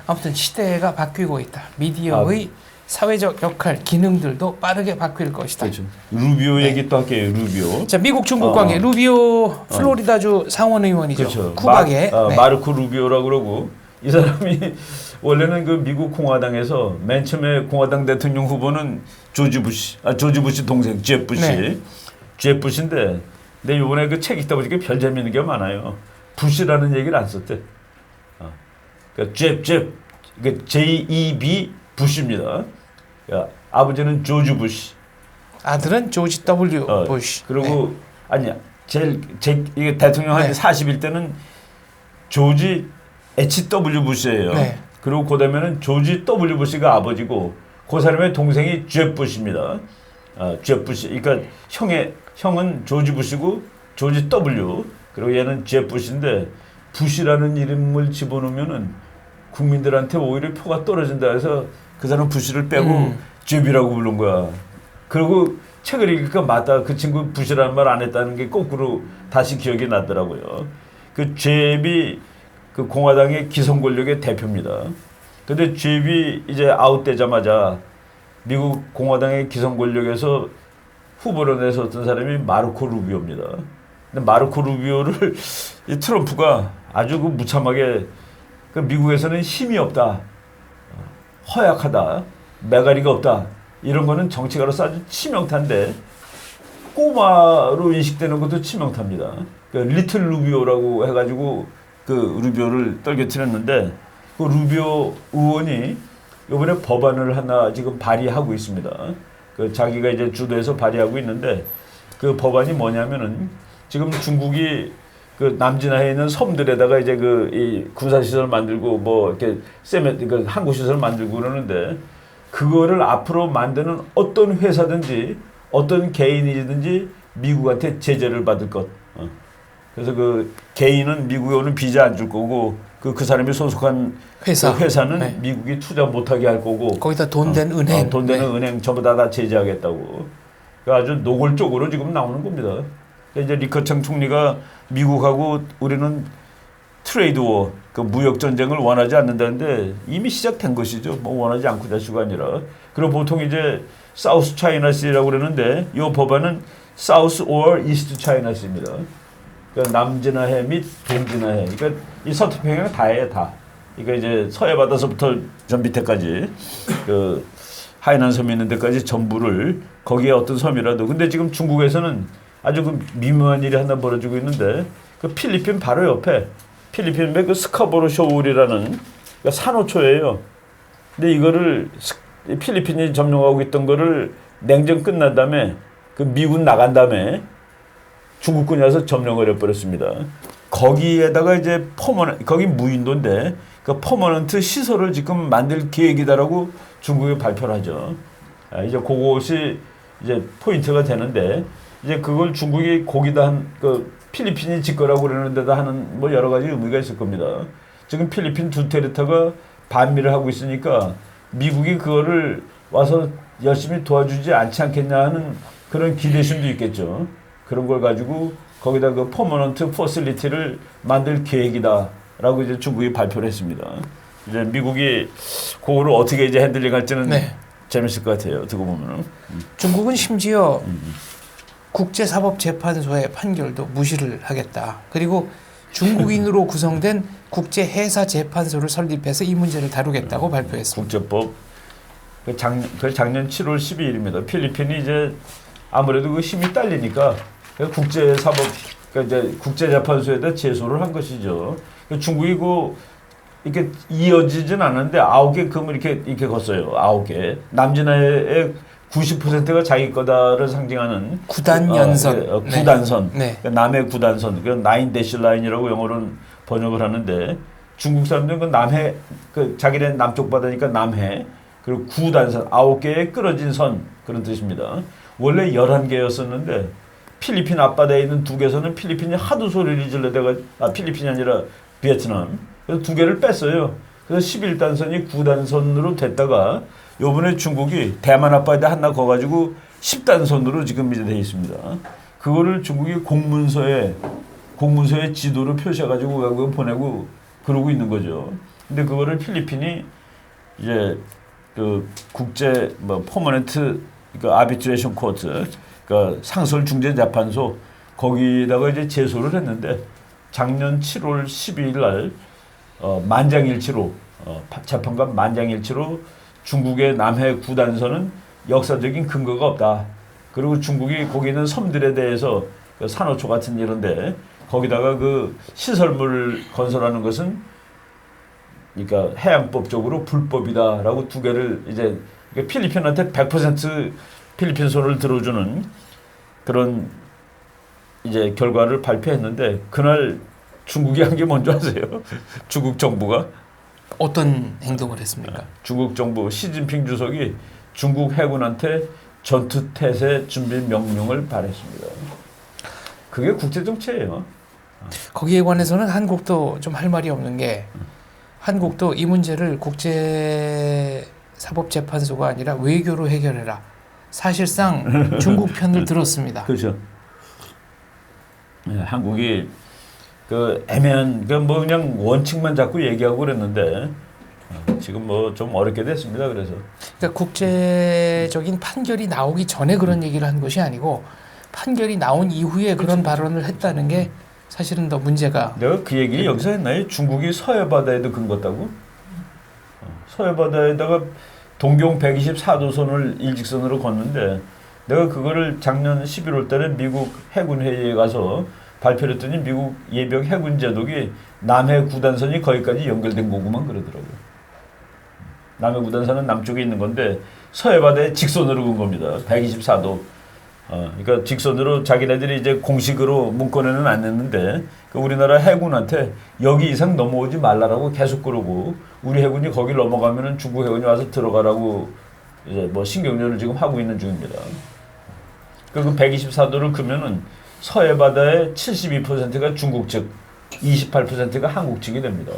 아무튼 시대가 바뀌고 있다. 미디어의 사회적 역할, 기능들도 빠르게 바뀔 것이다. 그렇죠. 루비오 얘기 또 할게요. 루비오. 자, 미국 중국 관계. 루비오 플로리다주 상원 의원이죠. 그렇죠. 쿠박의 마르코 루비오라고 그러고 이 사람이 원래는 그 미국 공화당에서 맨 처음에 공화당 대통령 후보는 조지 부시 동생 잽 부시. 네. 잽 부시인데 근데 이번에 그 책 읽다 보니까 별 재밌는 게 많아요. 부시라는 얘기를 안 썼대. 그러니까 잽 그 JEB 부시입니다. 그러니까 아버지는 조지 부시. 아들은 조지 W 부시. 그리고 아니야. 이게 대통령 한 40일 때는 조지 HW 부시예요. 네. 그리고 그다음에는 조지 W 부시가 아버지고 그 사람의 동생이 잽 부시입니다. 잽 부시. 그러니까 형은 조지 부시고 조지 W 그리고 얘는 잽 부시인데 부시라는 이름을 집어넣으면은 국민들한테 오히려 표가 떨어진다 해서 그 사람 부시를 빼고 잽이라고 부른 거야. 그리고 책을 읽으니까 맞다. 그 친구 부시라는 말 안 했다는 게 거꾸로 다시 기억이 나더라고요. 그 잽이 그 공화당의 기성 권력의 대표입니다. 근데 잽이 이제 아웃되자마자 미국 공화당의 기성 권력에서 후보로 내섰던 사람이 마르코 루비오입니다. 근데 마르코 루비오를 이 트럼프가 아주 그 무참하게 그 미국에서는 힘이 없다, 허약하다, 매가리가 없다 이런 거는 정치가로서 아주 치명타인데 꼬마로 인식되는 것도 치명타입니다. 그 리틀 루비오라고 해가지고 그 루비오를 떨겨뜨렸는데 그 루비오 의원이 이번에 법안을 하나 지금 발의하고 있습니다. 그 자기가 이제 주도해서 발의하고 있는데 그 법안이 뭐냐면은 지금 중국이 그 남진해에 있는 섬들에다가 이제 그 이 군사시설 만들고 뭐 이렇게 그 항구시설 만들고 그러는데 그거를 앞으로 만드는 어떤 회사든지 어떤 개인이든지 미국한테 제재를 받을 것. 그래서 그 개인은 미국에 오는 비자 안 줄 거고 그 사람이 소속한 회사는 네. 미국이 투자 못하게 할 거고 거기다 돈 된 은행, 돈 되는 은행 전부 다 제재하겠다고. 아주 노골적으로 지금 나오는 겁니다. 이제 리커청 총리가 미국하고 우리는 트레이드 워, 그 무역 전쟁을 원하지 않는다는데 이미 시작된 것이죠. 뭐 원하지 않고 자수가 아니라. 그리고 보통 이제 사우스 차이나 씨라고 그러는데 이 법안은 사우스 or 이스트 차이나 씨입니다. 그러니까 남진해해 및 동진해해. 그러니까 이 서태평양 다예요, 다. 그러니까 이제 서해 바다서부터 전 밑에까지 그 하이난 섬이 있는 데까지 전부를 거기에 어떤 섬이라도. 근데 지금 중국에서는 아주 그 미묘한 일이 하나 벌어지고 있는데 그 필리핀 바로 옆에 필리핀의 그 스카보로 쇼울이라는 그러니까 산호초예요. 근데 이거를 필리핀이 점령하고 있던 거를 냉전 끝난 다음에 그 미군 나간 다음에 중국군이 와서 점령을 해버렸습니다. 거기에다가 이제 거기 무인도인데 그 퍼머넌트 시설을 지금 만들 계획이다라고 중국이 발표를 하죠. 이제 그것이 이제 포인트가 되는데 이제 그걸 중국이 거기다 그 필리핀이 짓거라고 그러는 데다 하는 뭐 여러 가지 의미가 있을 겁니다. 지금 필리핀 두테르테가 반미를 하고 있으니까 미국이 그거를 와서 열심히 도와주지 않지 않겠냐 하는 그런 기대심도 있겠죠. 그런 걸 가지고 거기다 그 퍼머넌트 퍼실리티를 만들 계획이다라고 이제 중국이 발표를 했습니다. 이제 미국이 그거를 어떻게 이제 핸들링 할지는 재밌을 것 같아요. 듣고 보면은. 중국은 심지어 국제사법재판소의 판결도 무시를 하겠다. 그리고 중국인으로 구성된 국제해사재판소를 설립해서 이 문제를 다루겠다고 발표했습니다. 국제법 작년 7월 12일입니다. 필리핀이 이제 아무래도 그 힘이 딸리니까 국제사법 그러니까 이제 국제재판소에다 제소를 한 것이죠. 중국이 이렇게 이어지진 않는데 9개 금을 이렇게 걷어요. 9개. 남진해의 90%가 자기 거다를 상징하는 구단연선. 구단선. 네. 그러니까 남해 구단선. 그 나인 대시 라인이라고 영어로는 번역을 하는데 중국 사람들은 그 남해 자기네 남쪽 바다니까 남해 그리고 구단선 9개의 끊어진 선 그런 뜻입니다. 원래 11개였었는데 필리핀 앞바다에 있는 2개선은 필리핀이 하도 소리를 질러대가 필리핀이 아니라 베트남 그래서 2개를 뺐어요. 그래서 11단선이 9단선으로 됐다가 요번에 중국이 대만 앞바다에 하나 거가지고 10단선으로 지금 이제 돼 있습니다. 그거를 중국이 공문서에 지도로 표시해가지고 외국에 보내고 그러고 있는 거죠. 근데 그거를 필리핀이 이제 그 국제 퍼머넌트 그러니까 아비트레이션 코트 그러니까 상설 중재 재판소 거기다가 이제 제소를 했는데 작년 7월 12일 날 만장일치로 재판관 만장일치로 중국의 남해 구단선은 역사적인 근거가 없다. 그리고 중국이 거기 있는 섬들에 대해서 그 산호초 같은 이런데 거기다가 그 시설물을 건설하는 것은 그러니까 해양법적으로 불법이다라고 2개를 이제 필리핀한테 100% 필리핀 손을 들어주는 그런 이제 결과를 발표했는데 그날 중국이 한 게 뭔지 아세요? 중국 정부가 어떤 행동을 했습니까? 중국 정부 시진핑 주석이 중국 해군한테 전투 태세 준비 명령을 발했습니다. 그게 국제 정치예요. 거기에 관해서는 한국도 좀 할 말이 없는 게 한국도 이 문제를 국제사법재판소가 아니라 외교로 해결해라. 사실상 중국 편을 들었습니다. 그렇죠. 네, 한국이 그 애매한 그냥 원칙만 자꾸 얘기하고 그랬는데 지금 좀 어렵게 됐습니다. 그래서 그러니까 국제적인 판결이 나오기 전에 그런 얘기를 한 것이 아니고 판결이 나온 이후에 그런 발언을 했다는 게 사실은 더 문제가. 내가 그 얘기 여기서 했나요? 중국이 서해바다에도 근거했다고? 서해바다에다가 동경 124도선을 일직선으로 걷는데 내가 그거를 작년 11월 달에 미국 해군 회의에 가서 발표를 했더니 미국 예비역 해군 제독이 남해 구단선이 거기까지 연결된 거구만 그러더라고요. 남해 구단선은 남쪽에 있는 건데 서해바다에 직선으로 건 겁니다. 124도. 그러니까 직선으로 자기네들이 이제 공식으로 문건에는 안 냈는데 우리나라 해군한테 여기 이상 넘어오지 말라라고 계속 그러고 우리 해군이 거기 넘어가면은 중국 해군이 와서 들어가라고 이제 신경전을 지금 하고 있는 중입니다. 그 124도를 그면은 서해바다의 72%가 중국 측, 28%가 한국 측이 됩니다.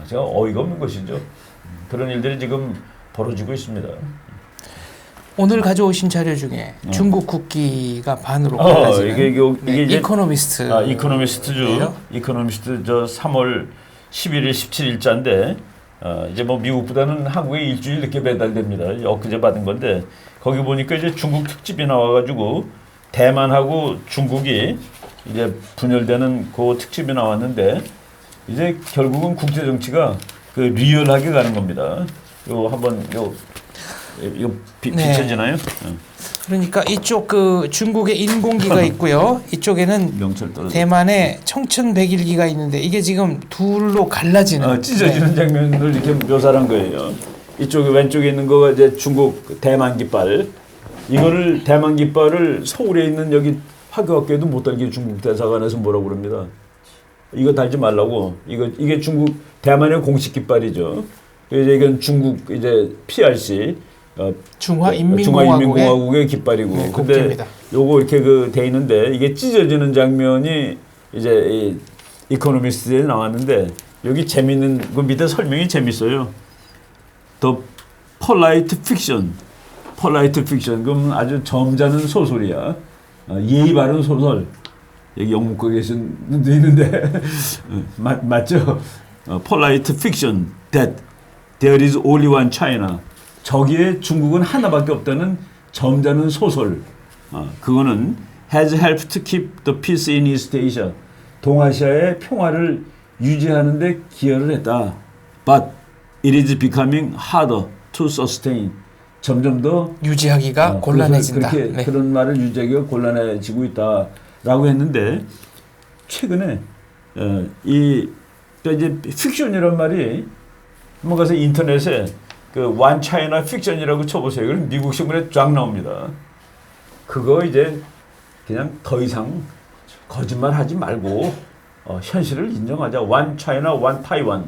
제가 어이가 없는 것이죠. 그런 일들이 지금 벌어지고 있습니다. 오늘 가져오신 자료 중에 중국 국기가 반으로 갈라지는 이게 이코노미스트. 이코노미스트죠. 이코노미스트 저 3월 11일 17일자인데 이제 미국보다는 한국에 일주일 늦게 배달됩니다. 엊그제 받은 건데 거기 보니까 이제 중국 특집이 나와가지고 대만하고 중국이 이제 분열되는 그 특집이 나왔는데 이제 결국은 국제 정치가 그 리얼하게 가는 겁니다. 요 한번 이거 비춰지나요? 그러니까 이쪽 그 중국의 인공기가 있고요. 이쪽에는 명철 떨어져. 대만의 청천백일기가 있는데 이게 지금 둘로 갈라지는 찢어지는 장면을 이렇게 묘사한 거예요. 이쪽 왼쪽에 있는 거가 이제 중국 대만 깃발. 이거를 대만 깃발을 서울에 있는 여기 화교학교에도 못 달게 중국 대사관에서 뭐라고 그럽니다. 이거 달지 말라고. 이게 중국 대만의 공식 깃발이죠. 이제 이건 중국 이제 PRC 중화인민공화국의 깃발이고. 네, 근데 요거 이렇게 돼 있는데 이게 찢어지는 장면이 이제 이 이코노미스트에 나왔는데 여기 재밌는 그 밑에 설명이 재밌어요. The polite fiction. 폴라이트 픽션. 그럼 아주 점잖은 소설이야. 예의 바른 소설. 여기 영문과 계신 분도 있는데 맞죠? 폴라이트 픽션. That there is only one China. 저기에 중국은 하나밖에 없다는 점잖은 소설. 그거는 has helped to keep the peace in East Asia. 동아시아의 평화를 유지하는 데 기여를 했다. But it is becoming harder to sustain. 점점 더 유지하기가 곤란해진다. 그렇게 네. 그런 말을 유지하기가 곤란해지고 있다라고 했는데 최근에 또 이제 픽션이란 말이 한번 가서 인터넷에 그 원 차이나 픽션이라고 쳐보세요. 그럼 미국 신문에 쫙 나옵니다. 그거 이제 그냥 더 이상 거짓말하지 말고 현실을 인정하자. 원 차이나 원 타이완.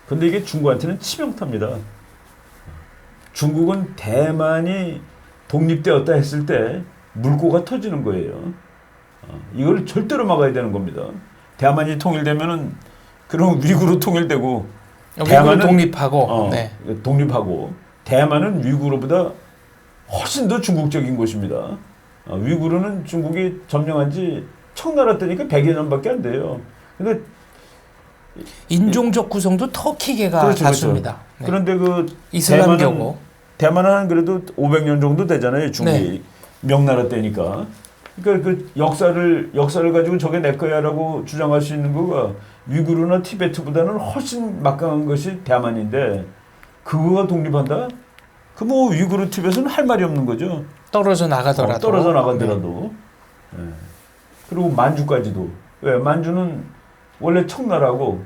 근데 이게 중국한테는 치명타입니다. 중국은 대만이 독립되었다 했을 때 물꼬가 터지는 거예요. 이걸 절대로 막아야 되는 겁니다. 대만이 통일되면은 그럼 위구르 통일되고 대만은 독립하고 네. 독립하고 대만은 위구르보다 훨씬 더 중국적인 곳입니다. 위구르는 중국이 점령한 지 청나라 때니까 100여 년밖에 안 돼요. 근데 인종적 구성도 터키계가 그렇죠, 다수입니다. 그렇죠. 그런데 그 이슬람교고 대만은 그래도 500년 정도 되잖아요. 중국이 네. 명나라 때니까. 그러니까 그 역사를 가지고 저게 내 거야라고 주장할 수 있는 거가 위구르나 티베트보다는 훨씬 막강한 것이 대만인데 그거가 독립한다? 그 뭐 위구르 티베트는 할 말이 없는 거죠. 떨어져 나가더라도. 떨어져 나가더라도. 네. 그리고 만주까지도. 왜? 만주는 원래 청나라고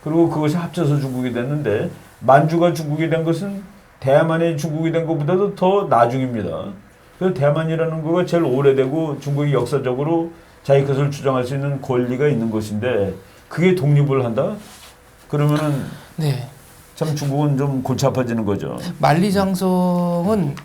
그리고 그것이 합쳐서 중국이 됐는데 만주가 중국이 된 것은 대만이 중국이 된 것보다도 더 나중입니다. 그래서 대만이라는 거가 제일 오래되고 중국이 역사적으로 자기 것을 주장할 수 있는 권리가 있는 것인데 그게 독립을 한다? 그러면은 네. 참 중국은 좀 골치 아파지는 거죠. 만리장성은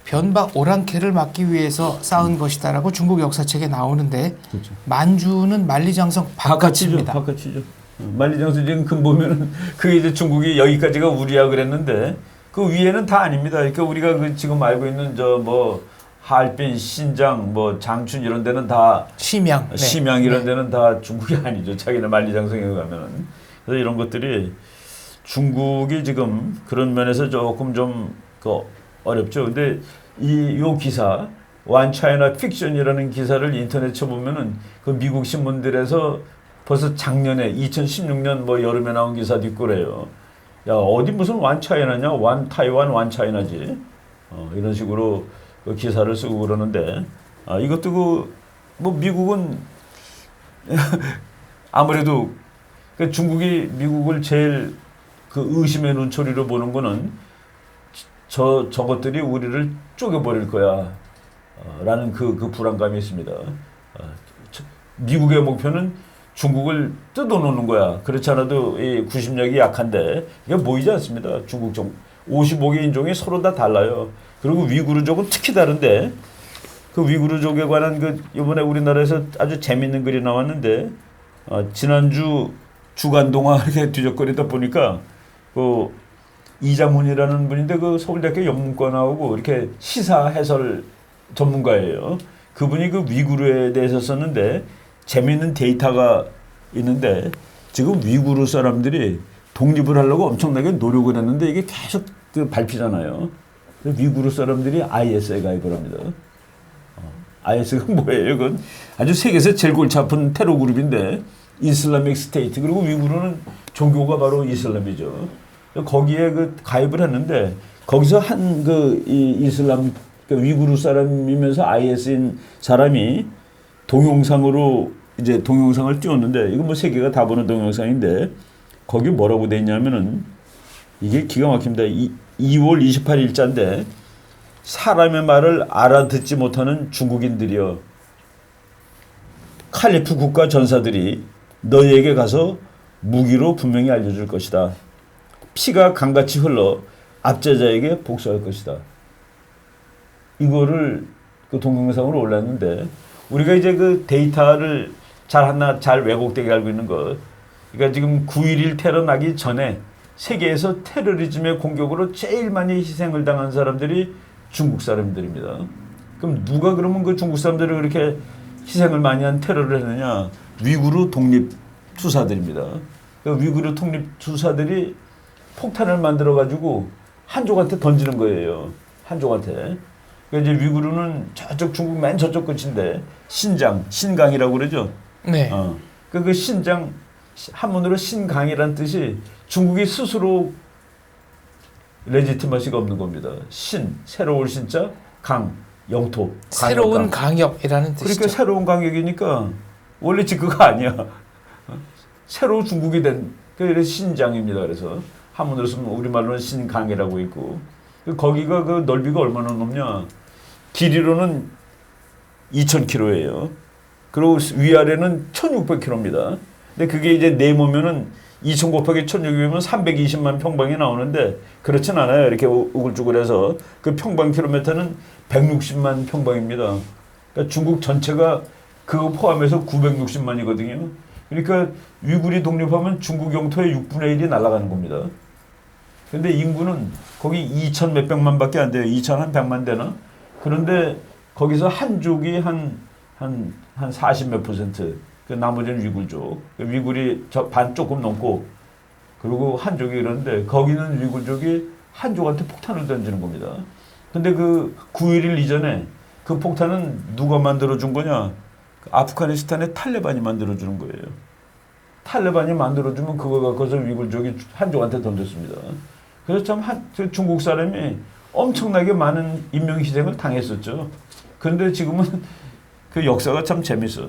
변박 오랑캐를 막기 위해서 쌓은 것이다라고 중국 역사책에 나오는데 그렇죠. 만주는 만리장성 바깥입니다. 바깥이죠. 만리장성 지금 금 보면은 그게 이제 중국이 여기까지가 우리야 그랬는데 그 위에는 다 아닙니다. 그러니까 우리가 그 지금 알고 있는 저 뭐 하얼빈, 신장, 뭐 장춘 이런 데는 다 심양, 네. 심양 이런 네. 데는 다 중국이 아니죠. 자기네 만리장성에 가면은. 그래서 이런 것들이 중국이 지금 그런 면에서 조금 좀 그 어렵죠. 근데 요 기사 One China Fiction이라는 기사를 인터넷 쳐보면은 그 미국 신문들에서 벌써 작년에 2016년 뭐 여름에 나온 기사도 있고 그래요. 야 어디 무슨 One China냐? One Taiwan, One China지. 이런 식으로 그 기사를 쓰고 그러는데 이것도 그 뭐 미국은 아무래도 그 중국이 미국을 제일 그 의심의 눈초리로 보는 거는 저것들이 우리를 쪼개버릴 거야 라는 그 불안감이 있습니다. 미국의 목표는 중국을 뜯어놓는 거야. 그렇지 않아도 이 구심력이 약한데 이게 보이지 않습니다. 중국 55개 인종이 서로 다 달라요. 그리고 위구르족은 특히 다른데 그 위구르족에 관한 그 이번에 우리나라에서 아주 재밌는 글이 나왔는데 지난주 주간 동화 이렇게 뒤적거리다 보니까 그 이장훈이라는 분인데 그 서울대학교 영문과 나오고 이렇게 시사 해설 전문가예요. 그분이 그 위구르에 대해서 썼는데 재미있는 데이터가 있는데 지금 위구르 사람들이 독립을 하려고 엄청나게 노력을 했는데 이게 계속 그 밟히잖아요. 위구르 사람들이 IS에 가입을 합니다. IS가 뭐예요? 이건 아주 세계에서 제일 골치 아픈 테러 그룹인데 이슬라믹 스테이트 그리고 위구르는 종교가 바로 이슬람이죠. 거기에 그 가입을 했는데 거기서 한 그 이슬람 그 위구르 사람이면서 IS인 사람이 동영상으로 이제 동영상을 띄웠는데 이거 뭐 세계가 다 보는 동영상인데 거기 뭐라고 돼 있냐면은 이게 기가 막힙니다. 2월 28일자인데 사람의 말을 알아듣지 못하는 중국인들이여 칼리프 국가 전사들이 너희에게 가서 무기로 분명히 알려줄 것이다. 피가 강같이 흘러 압제자에게 복수할 것이다. 이거를 그 동영상으로 올렸는데 우리가 이제 그 데이터를 잘 왜곡되게 알고 있는 것. 그러니까 지금 9.11 테러 나기 전에 세계에서 테러리즘의 공격으로 제일 많이 희생을 당한 사람들이 중국 사람들입니다. 그럼 누가 그러면 그 중국 사람들을 그렇게 희생을 많이 한 테러를 했느냐? 위구르 독립 투사들입니다. 그 위구르 독립 투사들이 폭탄을 만들어 가지고 한족한테 던지는 거예요. 한족한테. 그러니까 이제 위구르는 저쪽 중국 맨 저쪽 끝인데 신강이라고 그러죠. 네. 그 신장 한문으로 신강이란 뜻이 중국이 스스로 레지티머시가 없는 겁니다. 신 새로울 신자 강 영토 새로운 강역이라는 뜻이죠. 그러니까 새로운 강역이니까 원래 그거 아니야. 새로 중국이 된 그래서 신장입니다. 그래서 한문으로 쓰면 우리말로는 신강이라고 있고 거기가 그 넓이가 얼마나 높냐? 길이로는 2,000km예요. 그리고 위아래는 1,600km입니다. 근데 그게 이제 네모면은 2,000 곱하기 1,600이면 320만 평방이 나오는데 그렇진 않아요. 이렇게 우글쭈글해서 그 평방킬로미터는 160만 평방입니다. 그러니까 중국 전체가 그거 포함해서 960만이거든요. 그러니까 위구르 독립하면 중국 영토의 6분의 1이 날아가는 겁니다. 근데 인구는 거기 2천 몇백만밖에 안 돼요. 2,100만 되나? 그런데 거기서 한족이 한 40몇 %. 그 나머지는 위구르족. 위구르이 반 조금 넘고 그리고 한족이 그러는데 거기는 위구르족이 한족한테 폭탄을 던지는 겁니다. 근데 그 9.11 이전에 그 폭탄은 누가 만들어준 거냐? 아프가니스탄의 탈레반이 만들어주는 거예요. 탈레반이 만들어주면 그걸 갖고서 위구르족이 한족한테 던졌습니다. 그래서 참 중국 사람이 엄청나게 많은 인명희생을 당했었죠. 그런데 지금은 그 역사가 참 재밌어.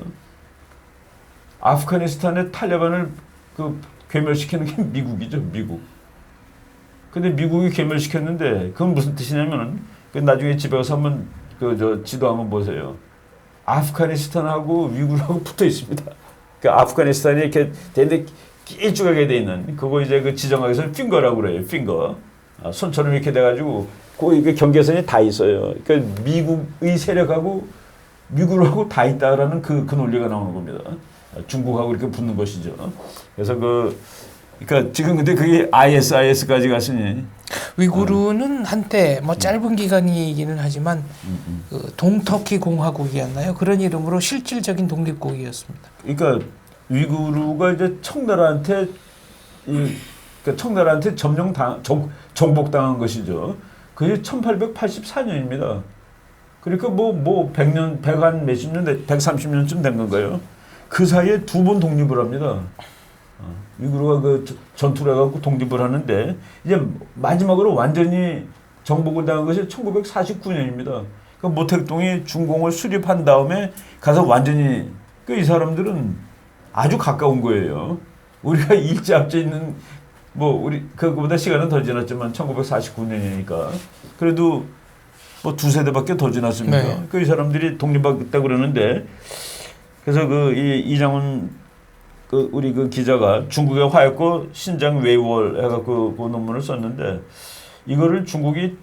아프가니스탄의 탈레반을 그 괴멸시키는 게 미국이죠, 미국. 근데 미국이 괴멸시켰는데 그건 무슨 뜻이냐면은 그 나중에 집에 가서 한번 그 지도 한번 보세요. 아프가니스탄하고 위구르하고 붙어 있습니다. 그 아프가니스탄이 이렇게 되는데 길쭉하게 돼 있는 그거 이제 그 지정학에서 핑거라고 그래요. 핑거. 손처럼 이렇게 돼가지고 그 경계선이 다 있어요. 그러니까 미국의 세력하고 위구르하고 다 있다라는 그 논리가 나오는 겁니다. 중국하고 이렇게 붙는 것이죠. 그래서 그러니까 지금 근데 그게 ISIS까지 갔으니 위구르는 한때 뭐 짧은 기간이기는 하지만 그 동터키 공화국이었나요? 그런 이름으로 실질적인 독립국이었습니다. 그러니까 위구르가 이제 청나라한테 그러니까 청나라한테 정복당한 것이죠. 그게 1884년입니다. 그러니까 뭐 100년, 100한 몇십 년, 130년쯤 된 건가요? 그 사이에 두 번 독립을 합니다. 위구르가 그 전투를 해갖고 독립을 하는데 이제 마지막으로 완전히 정복을 당한 것이 1949년입니다. 그 모택동이 중공을 수립한 다음에 가서 완전히 이 사람들은 아주 가까운 거예요. 우리가 일제합제 있는 우리 그거보다 시간은 더 지났지만 1949년이니까 그래도 뭐 두세 대밖에 더 지났습니까? 네. 이 사람들이 독립하겠다고 그러는데 그래서 이장훈 우리 기자가 중국의 화약고 신장 웨이월 해갖고 그 논문을 썼는데 이거를 중국이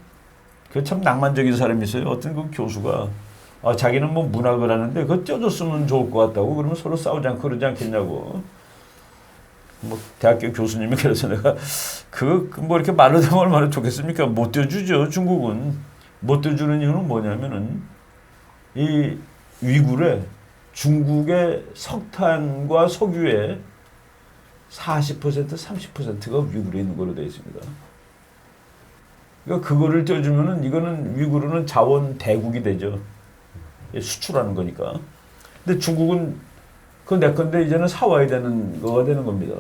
참 낭만적인 사람이 있어요. 어떤 그 교수가 자기는 뭐 문학을 하는데 그거 떼어줬으면 좋을 것 같다고 그러면 서로 싸우지 않고 그러지 않겠냐고. 뭐 대학교 교수님이 그래서 내가 뭐 이렇게 말로 되면 얼마나 좋겠습니까? 못 떼어주죠. 중국은 못 떼어주는 이유는 뭐냐면은 이 위구르에 중국의 석탄과 석유의 40% 30%가 위구르에 있는 걸로 되어 있습니다. 그러니까 그거를 떼어주면은 이거는 위구르는 자원 대국이 되죠. 수출하는 거니까. 근데 중국은 그건 내 건데 이제는 사와야 되는 거가 되는 겁니다.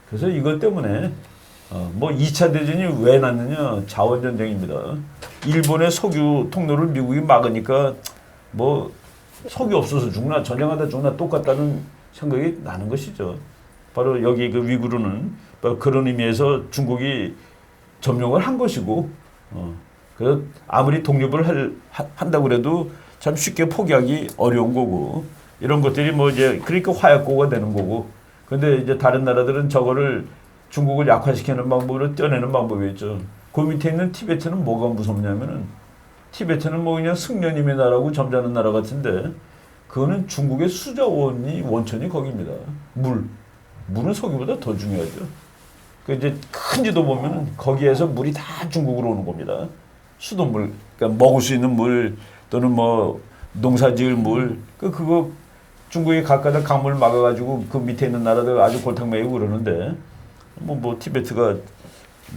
그래서 이것 때문에 뭐 2차 대전이 왜 났느냐? 자원 전쟁입니다. 일본의 석유 통로를 미국이 막으니까 뭐 석유 없어서 죽나 전쟁하다 죽나 똑같다는 생각이 나는 것이죠. 바로 여기 그 위구르는 바로 그런 의미에서 중국이 점령을 한 것이고 그래서 아무리 독립을 한다고 그래도 참 쉽게 포기하기 어려운 거고 이런 것들이 뭐 이제 그러니까 화약고가 되는 거고 근데 이제 다른 나라들은 저거를 중국을 약화시키는 방법으로 떼어내는 방법이 있죠. 그 밑에 있는 티베트는 뭐가 무섭냐면은 티베트는 뭐 그냥 승려님의 나라고 점잖은 나라 같은데 그거는 중국의 수자원이 원천이 거기입니다. 물은 석유보다 더 중요하죠. 그 이제 큰 지도 보면은 거기에서 물이 다 중국으로 오는 겁니다. 수돗물, 그러니까 먹을 수 있는 물 또는 뭐 농사지을 물, 그거 중국이 가까다 강물 막아가지고 그 밑에 있는 나라들 아주 골탕 먹이고 그러는데 뭐 티베트가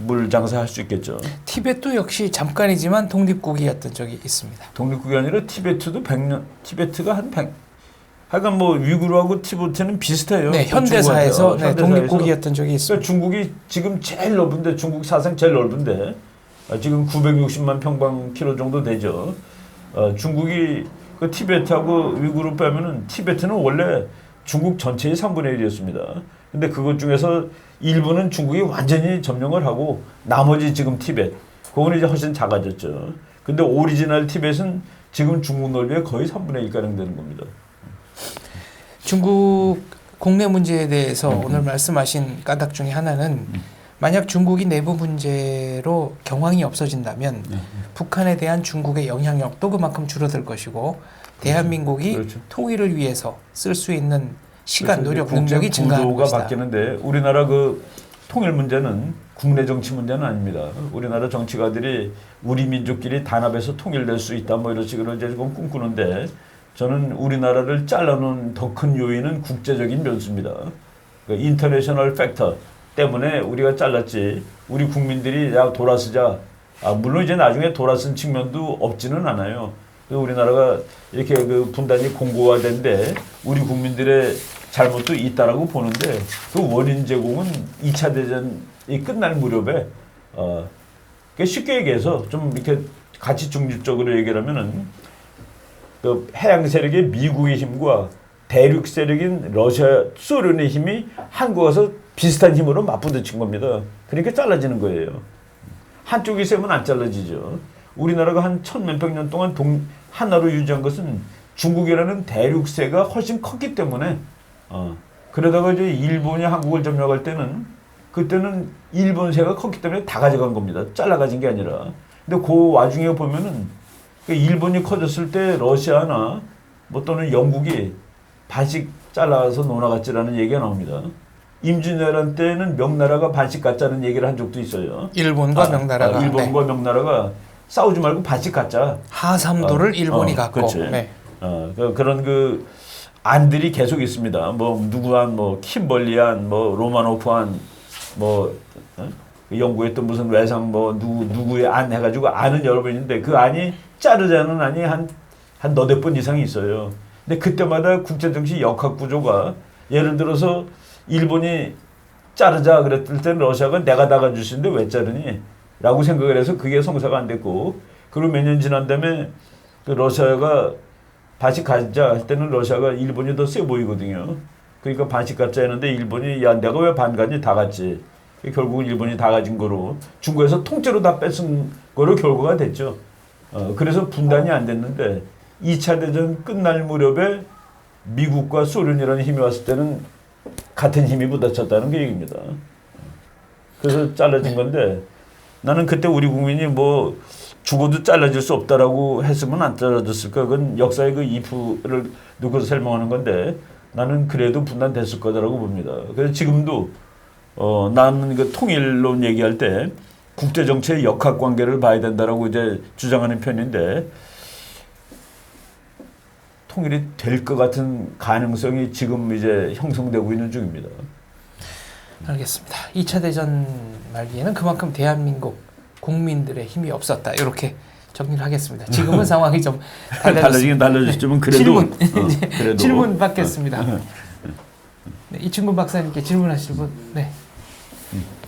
물 장사할 수 있겠죠. 티베트도 역시 잠깐이지만 독립국이었던 적이 있습니다. 독립국이 아니라 티베트도 100년, 티베트가 한 하여간 뭐 위구르하고 티베트는 비슷해요. 네, 그 현대사에서 중국하고요. 독립국이었던 적이 있습니다. 그러니까 중국이 지금 제일 넓은데 중국 사상 제일 넓은데 지금 960만 평방킬로 정도 되죠. 중국이 그 티베트하고 위구르 빼면은 티베트는 원래 중국 전체의 3분의 1이었습니다. 근데 그것 중에서 일부는 중국이 완전히 점령을 하고 나머지 지금 티베트 그거는 이제 훨씬 작아졌죠. 근데 오리지널 티베트는 지금 중국 넓이의 거의 3분의 1가량 되는 겁니다. 중국 국내 문제에 대해서 오늘 말씀하신 까닭 중에 하나는 만약 중국이 내부 문제로 경황이 없어진다면 북한에 대한 중국의 영향력도 그만큼 줄어들 것이고 대한민국이 그렇죠. 통일을 위해서 쓸 수 있는 시간, 노력, 국제 능력이 증가하는 구조가 것이다. 바뀌는데 우리나라 그 통일 문제는 국내 정치 문제는 아닙니다. 우리나라 정치가들이 우리 민족끼리 단합해서 통일될 수 있다 뭐 이런 식으로 이제 지금 꿈꾸는데 저는 우리나라를 잘라놓은 더 큰 요인은 국제적인 변수입니다. 그 인터내셔널 팩터 때문에 우리가 잘랐지 우리 국민들이 야 돌아서자 물론 이제 나중에 돌아선 측면도 없지는 않아요. 우리나라가 이렇게 그 분단이 공고화된데 우리 국민들의 잘못도 있다라고 보는데 그 원인 제공은 2차 대전이 끝날 무렵에 쉽게 얘기해서 좀 이렇게 같이 중립적으로 얘기하면은 그 해양 세력의 미국의 힘과 대륙 세력인 러시아, 소련의 힘이 한국 와서 비슷한 힘으로 맞부딪힌 겁니다. 그러니까 잘라지는 거예요. 한쪽이 세면 안 잘라지죠. 우리나라가 한 천몇백 년 동안 하나로 유지한 것은 중국이라는 대륙세가 훨씬 컸기 때문에 그러다가 이제 일본이 한국을 점령할 때는 그때는 일본세가 컸기 때문에 다 가져간 겁니다. 잘라가진 게 아니라. 근데 그 와중에 보면은 일본이 커졌을 때 러시아나 뭐 또는 영국이 반씩 잘라서 논아갔지라는 얘기가 나옵니다. 임진왜란 때는 명나라가 반씩 갖자는 얘기를 한 적도 있어요. 일본과 명나라가 일본과 명나라가 싸우지 말고 반씩 갖자. 하삼도를 일본이 갖고. 그렇지. 네. 그런 그 안들이 계속 있습니다. 뭐 누구한 뭐 킴벌리안, 뭐 로마노프안, 뭐 영국의 또 무슨 외상 뭐 누구의 안 해가지고 안은 여러 번 있는데 그 안이 자르자는 안이 한 너댓 번 이상이 있어요. 근데 그때마다 국제정치 역학 구조가 예를 들어서 일본이 자르자 그랬을 때는 러시아가 내가 나가줄 수 있는데 왜 자르니? 라고 생각을 해서 그게 성사가 안 됐고 그리고 몇 년 지난 다음에 그 러시아가 반씩 가자 할 때는 러시아가 일본이 더 세 보이거든요. 그러니까 반씩 갖자 했는데 일본이 야 내가 왜 반 가지 다 갔지. 결국은 일본이 다 가진 거로 중국에서 통째로 다 뺏은 거로 결과가 됐죠. 그래서 분단이 안 됐는데 2차 대전 끝날 무렵에 미국과 소련이라는 힘이 왔을 때는 같은 힘이 부딪혔다는 게 얘기입니다. 그래서 잘라진 건데 나는 그때 우리 국민이 뭐 죽어도 잘라질 수 없다라고 했으면 안 잘라졌을까? 그건 역사의 그 if를 놓고서 설명하는 건데 나는 그래도 분단됐을 거다라고 봅니다. 그래서 지금도 나는 그 통일론 얘기할 때 국제 정치의 역학 관계를 봐야 된다라고 이제 주장하는 편인데 통일이 될 것 같은 가능성이 지금 이제 형성되고 있는 중입니다. 알겠습니다. 2차 대전 말기에는 그만큼 대한민국 국민들의 힘이 없었다. 이렇게 정리를 하겠습니다. 지금은 상황이 좀 달라지긴 달라졌지만 그래도 질문 그래도 질문 받겠습니다. 네, 이충근 박사님께 질문하실 분. 네,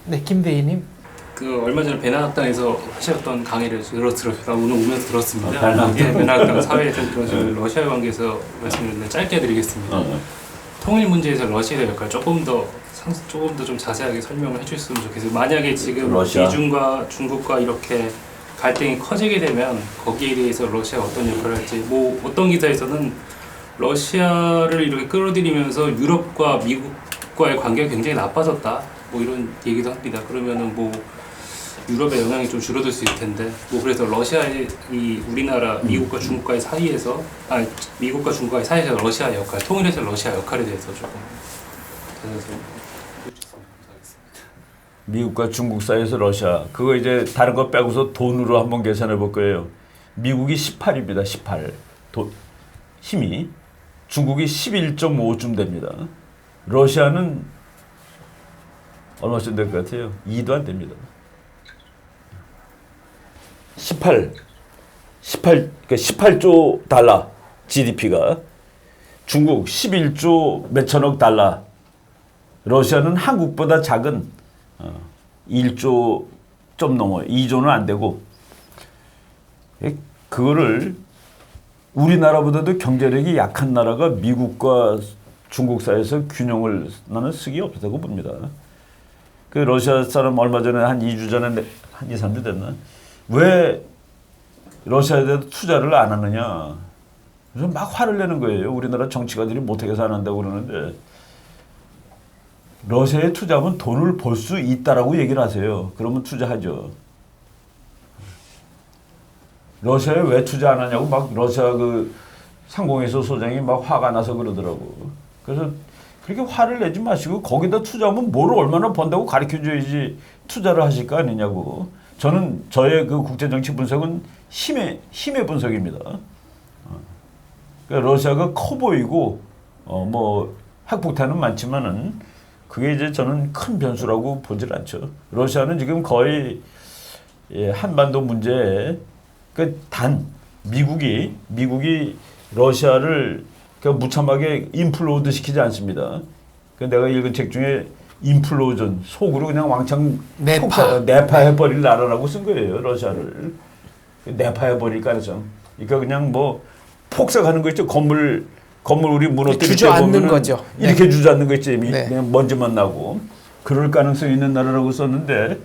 네 김대희님. 그 얼마 전에 배낭학당에서 하셨던 강의를 오늘 오면서 들었습니다. 배낭학당. 예, 배낭학당 사회에서 그런 러시아 관계에서 말씀드렸는데 짧게 드리겠습니다. 통일 문제에서 러시아의 역할 조금 더 좀 자세하게 설명을 해주셨으면 좋겠어요. 만약에 지금 러시아. 미중과 중국과 이렇게 갈등이 커지게 되면 거기에 대해서 러시아가 어떤 역할을 할지 뭐 어떤 기사에서는 러시아를 이렇게 끌어들이면서 유럽과 미국과의 관계가 굉장히 나빠졌다 뭐 이런 얘기도 합니다. 그러면은 뭐 유럽의 영향이 좀 줄어들 수 있을 텐데 뭐 그래서 러시아의 이 우리나라 미국과 중국과의 사이에서 미국과 중국과의 사이에서 러시아 역할 통일해서 러시아 역할에 대해서 조금 그래서 미국과 중국 사이에서 러시아 그거 이제 다른 거 빼고서 돈으로 한번 계산해 볼 거예요. 미국이 18입니다. 18 힘이 중국이 11.5쯤 됩니다. 러시아는 얼마쯤 될 것 같아요? 2도 안 됩니다. 18조 달러 GDP가 중국 11조 몇천억 달러, 러시아는 한국보다 작은 1조 좀 넘어 2조는 안 되고, 그거를 우리나라보다도 경제력이 약한 나라가 미국과 중국 사이에서 균형을 나는 쓰기 없다고 봅니다. 그 러시아 사람 얼마 전에 한 2주 전에 한 2, 3주 됐나? 왜 러시아에 대해서 투자를 안 하느냐? 그래서 막 화를 내는 거예요. 우리나라 정치가들이 못하게 해서 안 한다고 그러는데, 러시아에 투자하면 돈을 벌 수 있다라고 얘기를 하세요. 그러면 투자하죠. 러시아에 왜 투자 안 하냐고 막 러시아 그 상공회사 소장이 막 화가 나서 그러더라고. 그래서 그렇게 화를 내지 마시고 거기다 투자하면 뭘 얼마나 번다고 가르쳐줘야지 투자를 하실 거 아니냐고. 저는 저의 그 국제정치 분석은 힘의 분석입니다. 그러니까 러시아가 커 보이고 뭐 핵폭탄은 많지만은 그게 이제 저는 큰 변수라고 보질 않죠. 러시아는 지금 거의 한반도 문제에 단 미국이 러시아를 무참하게 인플로드 시키지 않습니다. 내가 읽은 책 중에 인플로전, 속으로 그냥 왕창 내파해버릴 나라라고 쓴 거예요. 러시아를 내파해버릴 가능성. 그러니까 그냥 뭐 폭삭하는 거 있죠. 건물 우리 무너뜨릴 때 보면은 거죠. 이렇게 주저앉는 거 있지. 네. 그냥 먼지만 나고. 그럴 가능성이 있는 나라라고 썼는데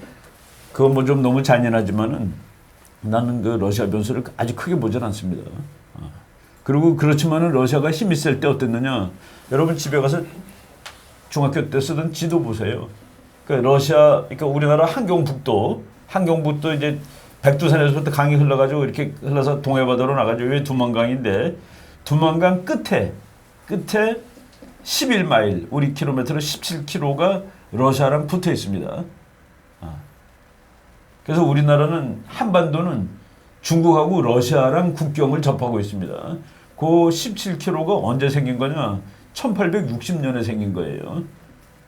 그건 뭐 좀 너무 잔인하지만은 나는 그 러시아 변수를 아주 크게 보진 않습니다. 그리고 그렇지만은 러시아가 힘이 셀 때 어땠느냐? 여러분 집에 가서 중학교 때 쓰던 지도 보세요. 그러니까 우리나라 한경북도 이제 백두산에서부터 강이 흘러가지고 이렇게 흘러서 동해바다로 나가죠. 왜 두만강인데 두만강 끝에 11마일, 우리 킬로미터로 17km가 러시아랑 붙어 있습니다. 그래서 우리나라는 한반도는 중국하고 러시아랑 국경을 접하고 있습니다. 그 17km가 언제 생긴 거냐? 1860년에 생긴 거예요.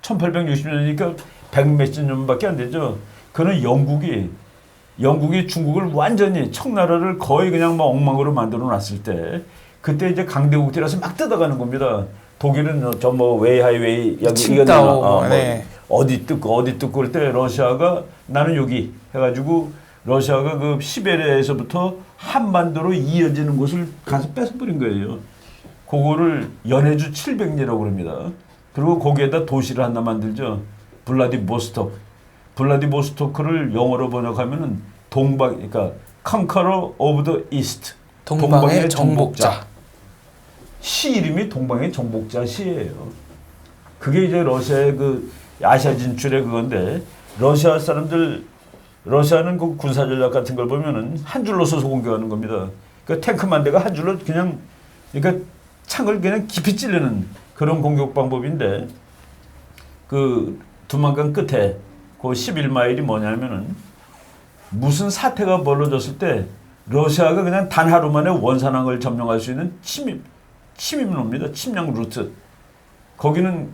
1860년이니까 100몇십 년밖에 안 되죠. 그는 영국이 중국을 완전히 청나라를 거의 그냥 막 엉망으로 만들어 놨을 때 그때 이제 강대국들이라서 막 뜯어가는 겁니다. 독일은 저 뭐 웨이하이웨이 칭다오 어디 뜯고 그럴 때 러시아가 나는 여기 해가지고 러시아가 그 시베리아에서부터 한반도로 이어지는 곳을 가서 뺏어버린 거예요. 그거를 연해주 700리라고 그럽니다. 그리고 거기에다 도시를 하나 만들죠. 블라디보스토크를 영어로 번역하면은 그러니까 Conqueror of the East. 동방의 정복자. 시 이름이 동방의 정복자 시예요. 그게 이제 러시아의 그 아시아 진출의 그건데 러시아는 그 군사 전략 같은 걸 보면은 한 줄로 서서 공격하는 겁니다. 그 탱크만 대가 한 줄로 그러니까 창을 그냥 깊이 찌르는 그런 공격 방법인데 그 두만강 끝에 그 11마일이 뭐냐면은 무슨 사태가 벌어졌을 때 러시아가 그냥 단 하루 만에 원산항을 점령할 수 있는 침입로입니다. 침략 루트. 거기는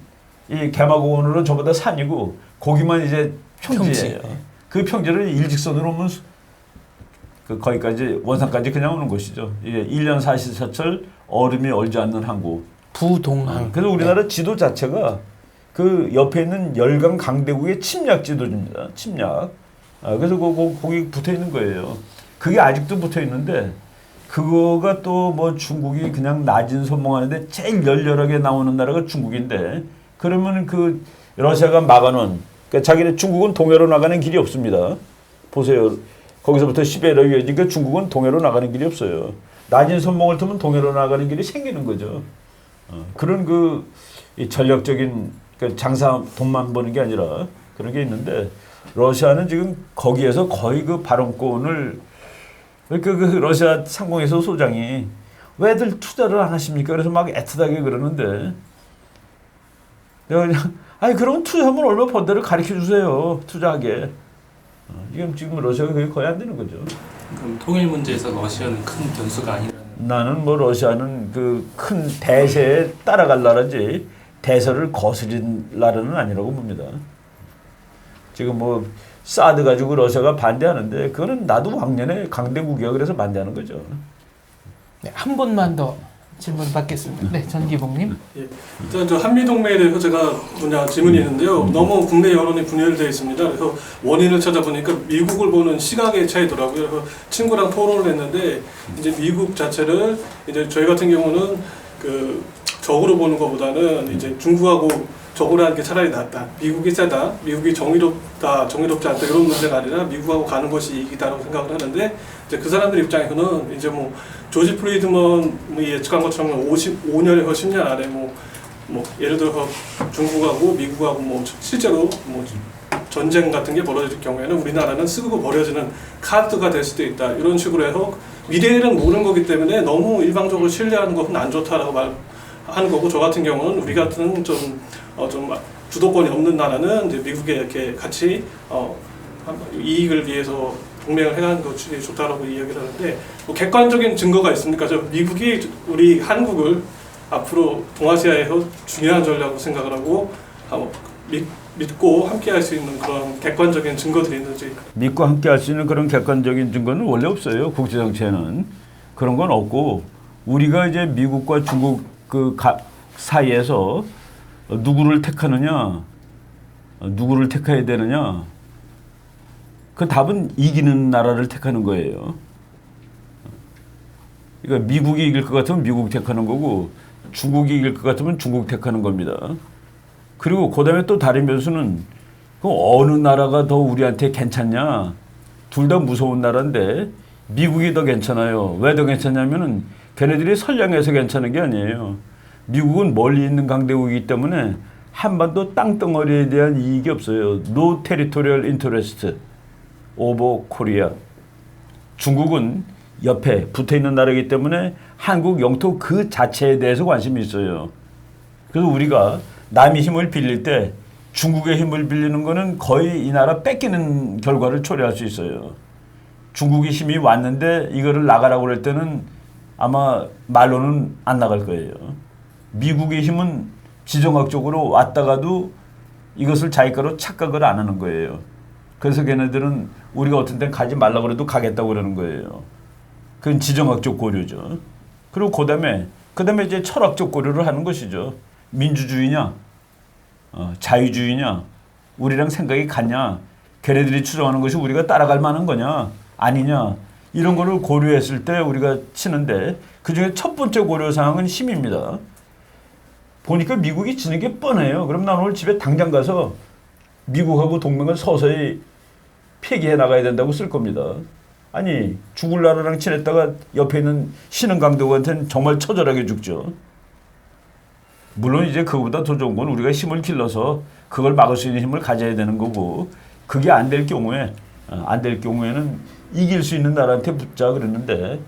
이 개마고원으로 저보다 산이고 거기만 이제 평지예요. 그 평지를 일직선으로 오면 거기까지 원산까지 그냥 오는 것이죠. 이게 1년 44철 얼음이 얼지 않는 항구. 부동항. 그래서 우리나라 지도 자체가 그 옆에 있는 열강 강대국의 침략 지도입니다. 침략. 그래서 거기 붙어 있는 거예요. 그게 아직도 붙어 있는데 그거가 또 뭐 중국이 그냥 낮은 선봉하는데 제일 열렬하게 나오는 나라가 중국인데 그러면 그 러시아가 막아놓은 그러니까 자기네 중국은 동해로 나가는 길이 없습니다. 보세요. 거기서부터 시베리아 위에니까 중국은 동해로 나가는 길이 없어요. 낮은 선봉을 트면 동해로 나가는 길이 생기는 거죠. 그런 이 전략적인 장사 돈만 버는 게 아니라 그런 게 있는데 러시아는 지금 거기에서 거의 그 발언권을 그 러시아 상공회사 소장이 왜들 투자를 안 하십니까? 그래서 막 애틋하게 그러는데 내가 그냥 그럼 투자하면 얼마 번다를 가르쳐 주세요. 투자하게. 이게 지금 러시아가 그게 거의 안 되는 거죠. 그럼 통일 문제에서 러시아는 큰 변수가 아니라는. 나는 뭐 러시아는 그 큰 대세에 따라갈 나라지 대세를 거스린 나라는 아니라고 봅니다. 지금 뭐 사드 가지고 러시아가 반대하는데 그거는 나도 왕년에 강대국이야 그래서 반대하는 거죠. 네, 한 번만 더 질문 받겠습니다. 네, 전기봉님. 예. 일단 저 한미 동맹에 대해서 제가 질문이 있는데요. 너무 국내 여론이 분열되어 있습니다. 그래서 원인을 찾아보니까 미국을 보는 시각의 차이더라고요. 그래서 친구랑 토론을 했는데 이제 미국 자체를 이제 저희 같은 경우는 그 적으로 보는 것보다는 이제 중국하고 적으로 하는 게 차라리 낫다. 미국이 세다. 미국이 정의롭다. 정의롭지 않다. 이런 문제가 아니라 미국하고 가는 것이 이익이다라고 생각을 하는데 이제 그 사람들 입장에서는 이제 뭐 조지 프리드먼이 예측한 것처럼 55년에서 10년 안에 뭐 예를 들어서 중국하고 미국하고 뭐 실제로 뭐 전쟁 같은 게 벌어질 경우에는 우리나라는 쓰고 버려지는 카드가 될 수도 있다. 이런 식으로 해서 미래를 모르는 거기 때문에 너무 일방적으로 신뢰하는 것은 안 좋다라고 말하는 거고 저 같은 경우는 우리 같은 좀 주도권이 없는 나라는 이제 미국에 이렇게 같이 이익을 위해서 동맹을 해가는 것이 좋다라고 이야기를 하는데 뭐 객관적인 증거가 있습니까? 저 미국이 우리 한국을 앞으로 동아시아에서 중요한 전략으로 생각을 하고 믿고 함께할 수 있는 그런 객관적인 증거들이 있는지. 믿고 함께할 수 있는 그런 객관적인 증거는 원래 없어요. 국제 정치에는 그런 건 없고 우리가 이제 미국과 중국 사이에서 누구를 택하느냐, 누구를 택해야 되느냐. 그 답은 이기는 나라를 택하는 거예요. 그러니까 미국이 이길 것 같으면 미국 택하는 거고 중국이 이길 것 같으면 중국 택하는 겁니다. 그리고 그다음에 또 다른 변수는 그 어느 나라가 더 우리한테 괜찮냐. 둘 다 무서운 나라인데 미국이 더 괜찮아요. 왜 더 괜찮냐면은 걔네들이 선량해서 괜찮은 게 아니에요. 미국은 멀리 있는 강대국이기 때문에 한반도 땅덩어리에 대한 이익이 없어요. No territorial interest over Korea. 중국은 옆에 붙어있는 나라이기 때문에 한국 영토 그 자체에 대해서 관심이 있어요. 그래서 우리가 남의 힘을 빌릴 때 중국의 힘을 빌리는 거는 거의 이 나라 뺏기는 결과를 초래할 수 있어요. 중국의 힘이 왔는데 이거를 나가라고 그럴 때는 아마 말로는 안 나갈 거예요. 미국의 힘은 지정학적으로 왔다가도 이것을 자기 거로 착각을 안 하는 거예요. 그래서 걔네들은 우리가 어떤 땐 가지 말라고 그래도 가겠다고 그러는 거예요. 그건 지정학적 고려죠. 그리고 그다음에 이제 철학적 고려를 하는 것이죠. 민주주의냐, 자유주의냐, 우리랑 생각이 같냐, 걔네들이 추정하는 것이 우리가 따라갈 만한 거냐, 아니냐, 이런 거를 고려했을 때 우리가 치는데 그중에 첫 번째 고려사항은 힘입니다. 보니까 미국이 지는 게 뻔해요. 그럼 난 오늘 집에 당장 가서 미국하고 동맹을 서서히 폐기해 나가야 된다고 쓸 겁니다. 아니 죽을 나라랑 친했다가 옆에 있는 신흥 강대국한테는 정말 처절하게 죽죠. 물론 이제 그거보다 더 좋은 건 우리가 힘을 길러서 그걸 막을 수 있는 힘을 가져야 되는 거고 그게 안 될 경우에는 이길 수 있는 나라한테 붙자 그랬는데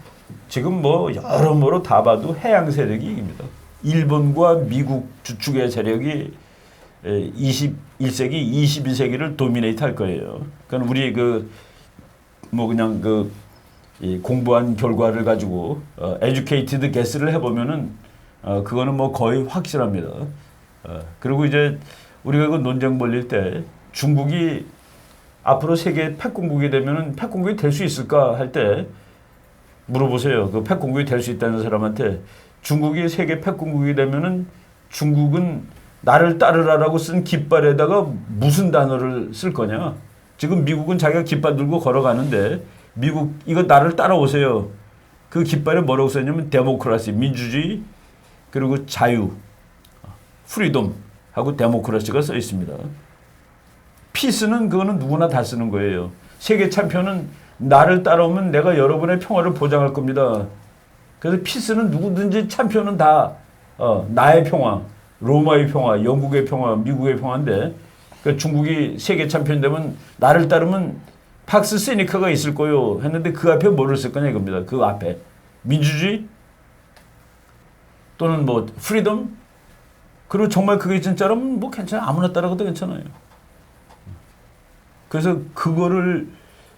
지금 뭐 여러모로 다 봐도 해양 세력이 이깁니다. 일본과 미국 주축의 세력이 21세기, 22세기를 도미네이트 할 거예요. 그러니까 우리 공부한 결과를 가지고 educated guess를 해보면은 그거는 뭐 거의 확실합니다. 그리고 이제 우리가 그 논쟁 벌릴 때 중국이 앞으로 세계 패권국이 되면은 패권국이 될 수 있을까 할 때 물어보세요. 그 패권국이 될 수 있다는 사람한테 중국이 세계 패권국이 되면은 중국은 나를 따르라라고 쓴 깃발에다가 무슨 단어를 쓸 거냐? 지금 미국은 자기가 깃발 들고 걸어가는데 미국 이거 나를 따라오세요. 그 깃발에 뭐라고 썼냐면 데모크라시, 민주주의 그리고 자유, 프리덤 하고 데모크라시가 써 있습니다. 피스는 그거는 누구나 다 쓰는 거예요. 세계 챔피언은 나를 따라오면 내가 여러분의 평화를 보장할 겁니다. 그래서 피스는 누구든지 챔피언은 다 나의 평화, 로마의 평화, 영국의 평화, 미국의 평화인데 그러니까 중국이 세계 챔피언 되면 나를 따르면 팍스 세니카가 있을 거요 했는데 그 앞에 뭐를 쓸 거냐 이겁니다. 그 앞에 민주주의 또는 뭐 프리덤 그리고 정말 그게 진짜라면 뭐 괜찮아 아무나 따라가도 괜찮아요. 그래서 그거를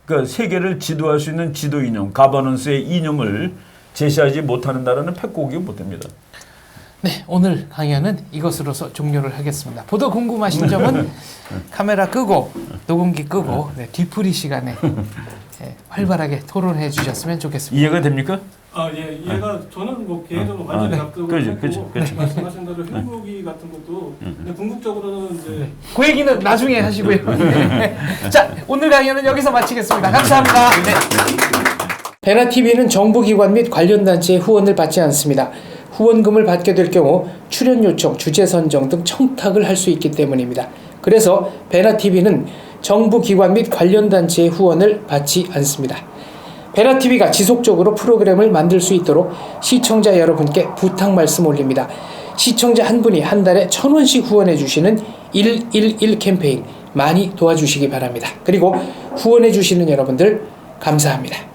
그러니까 세계를 지도할 수 있는 지도 이념, 가버넌스의 이념을 제시하지 못하는 나라는 패권국이 못 됩니다. 네, 오늘 강연은 이것으로서 종료를 하겠습니다. 보다 궁금하신 점은 카메라 끄고 녹음기 끄고 네, 뒤풀이 시간에 활발하게 토론해 주셨으면 좋겠습니다. 이해가 됩니까? 예, 이해가 저는 뭐 개인적으로 완전히 납득을 그렇죠, 했고 그렇죠, 그렇죠. 말씀하신 대로 핵무기 같은 것도 근데 궁극적으로는 이제 그 얘기는 나중에 하시고요. 자, 오늘 강연은 여기서 마치겠습니다. 감사합니다. 네. 베나TV는 정부기관 및 관련 단체의 후원을 받지 않습니다. 후원금을 받게 될 경우 출연 요청, 주제 선정 등 청탁을 할 수 있기 때문입니다. 그래서 베나TV는 정부기관 및 관련 단체의 후원을 받지 않습니다. 베나TV가 지속적으로 프로그램을 만들 수 있도록 시청자 여러분께 부탁 말씀 올립니다. 시청자 한 분이 한 달에 1,000원씩 후원해 주시는 111 캠페인 많이 도와주시기 바랍니다. 그리고 후원해 주시는 여러분들 감사합니다.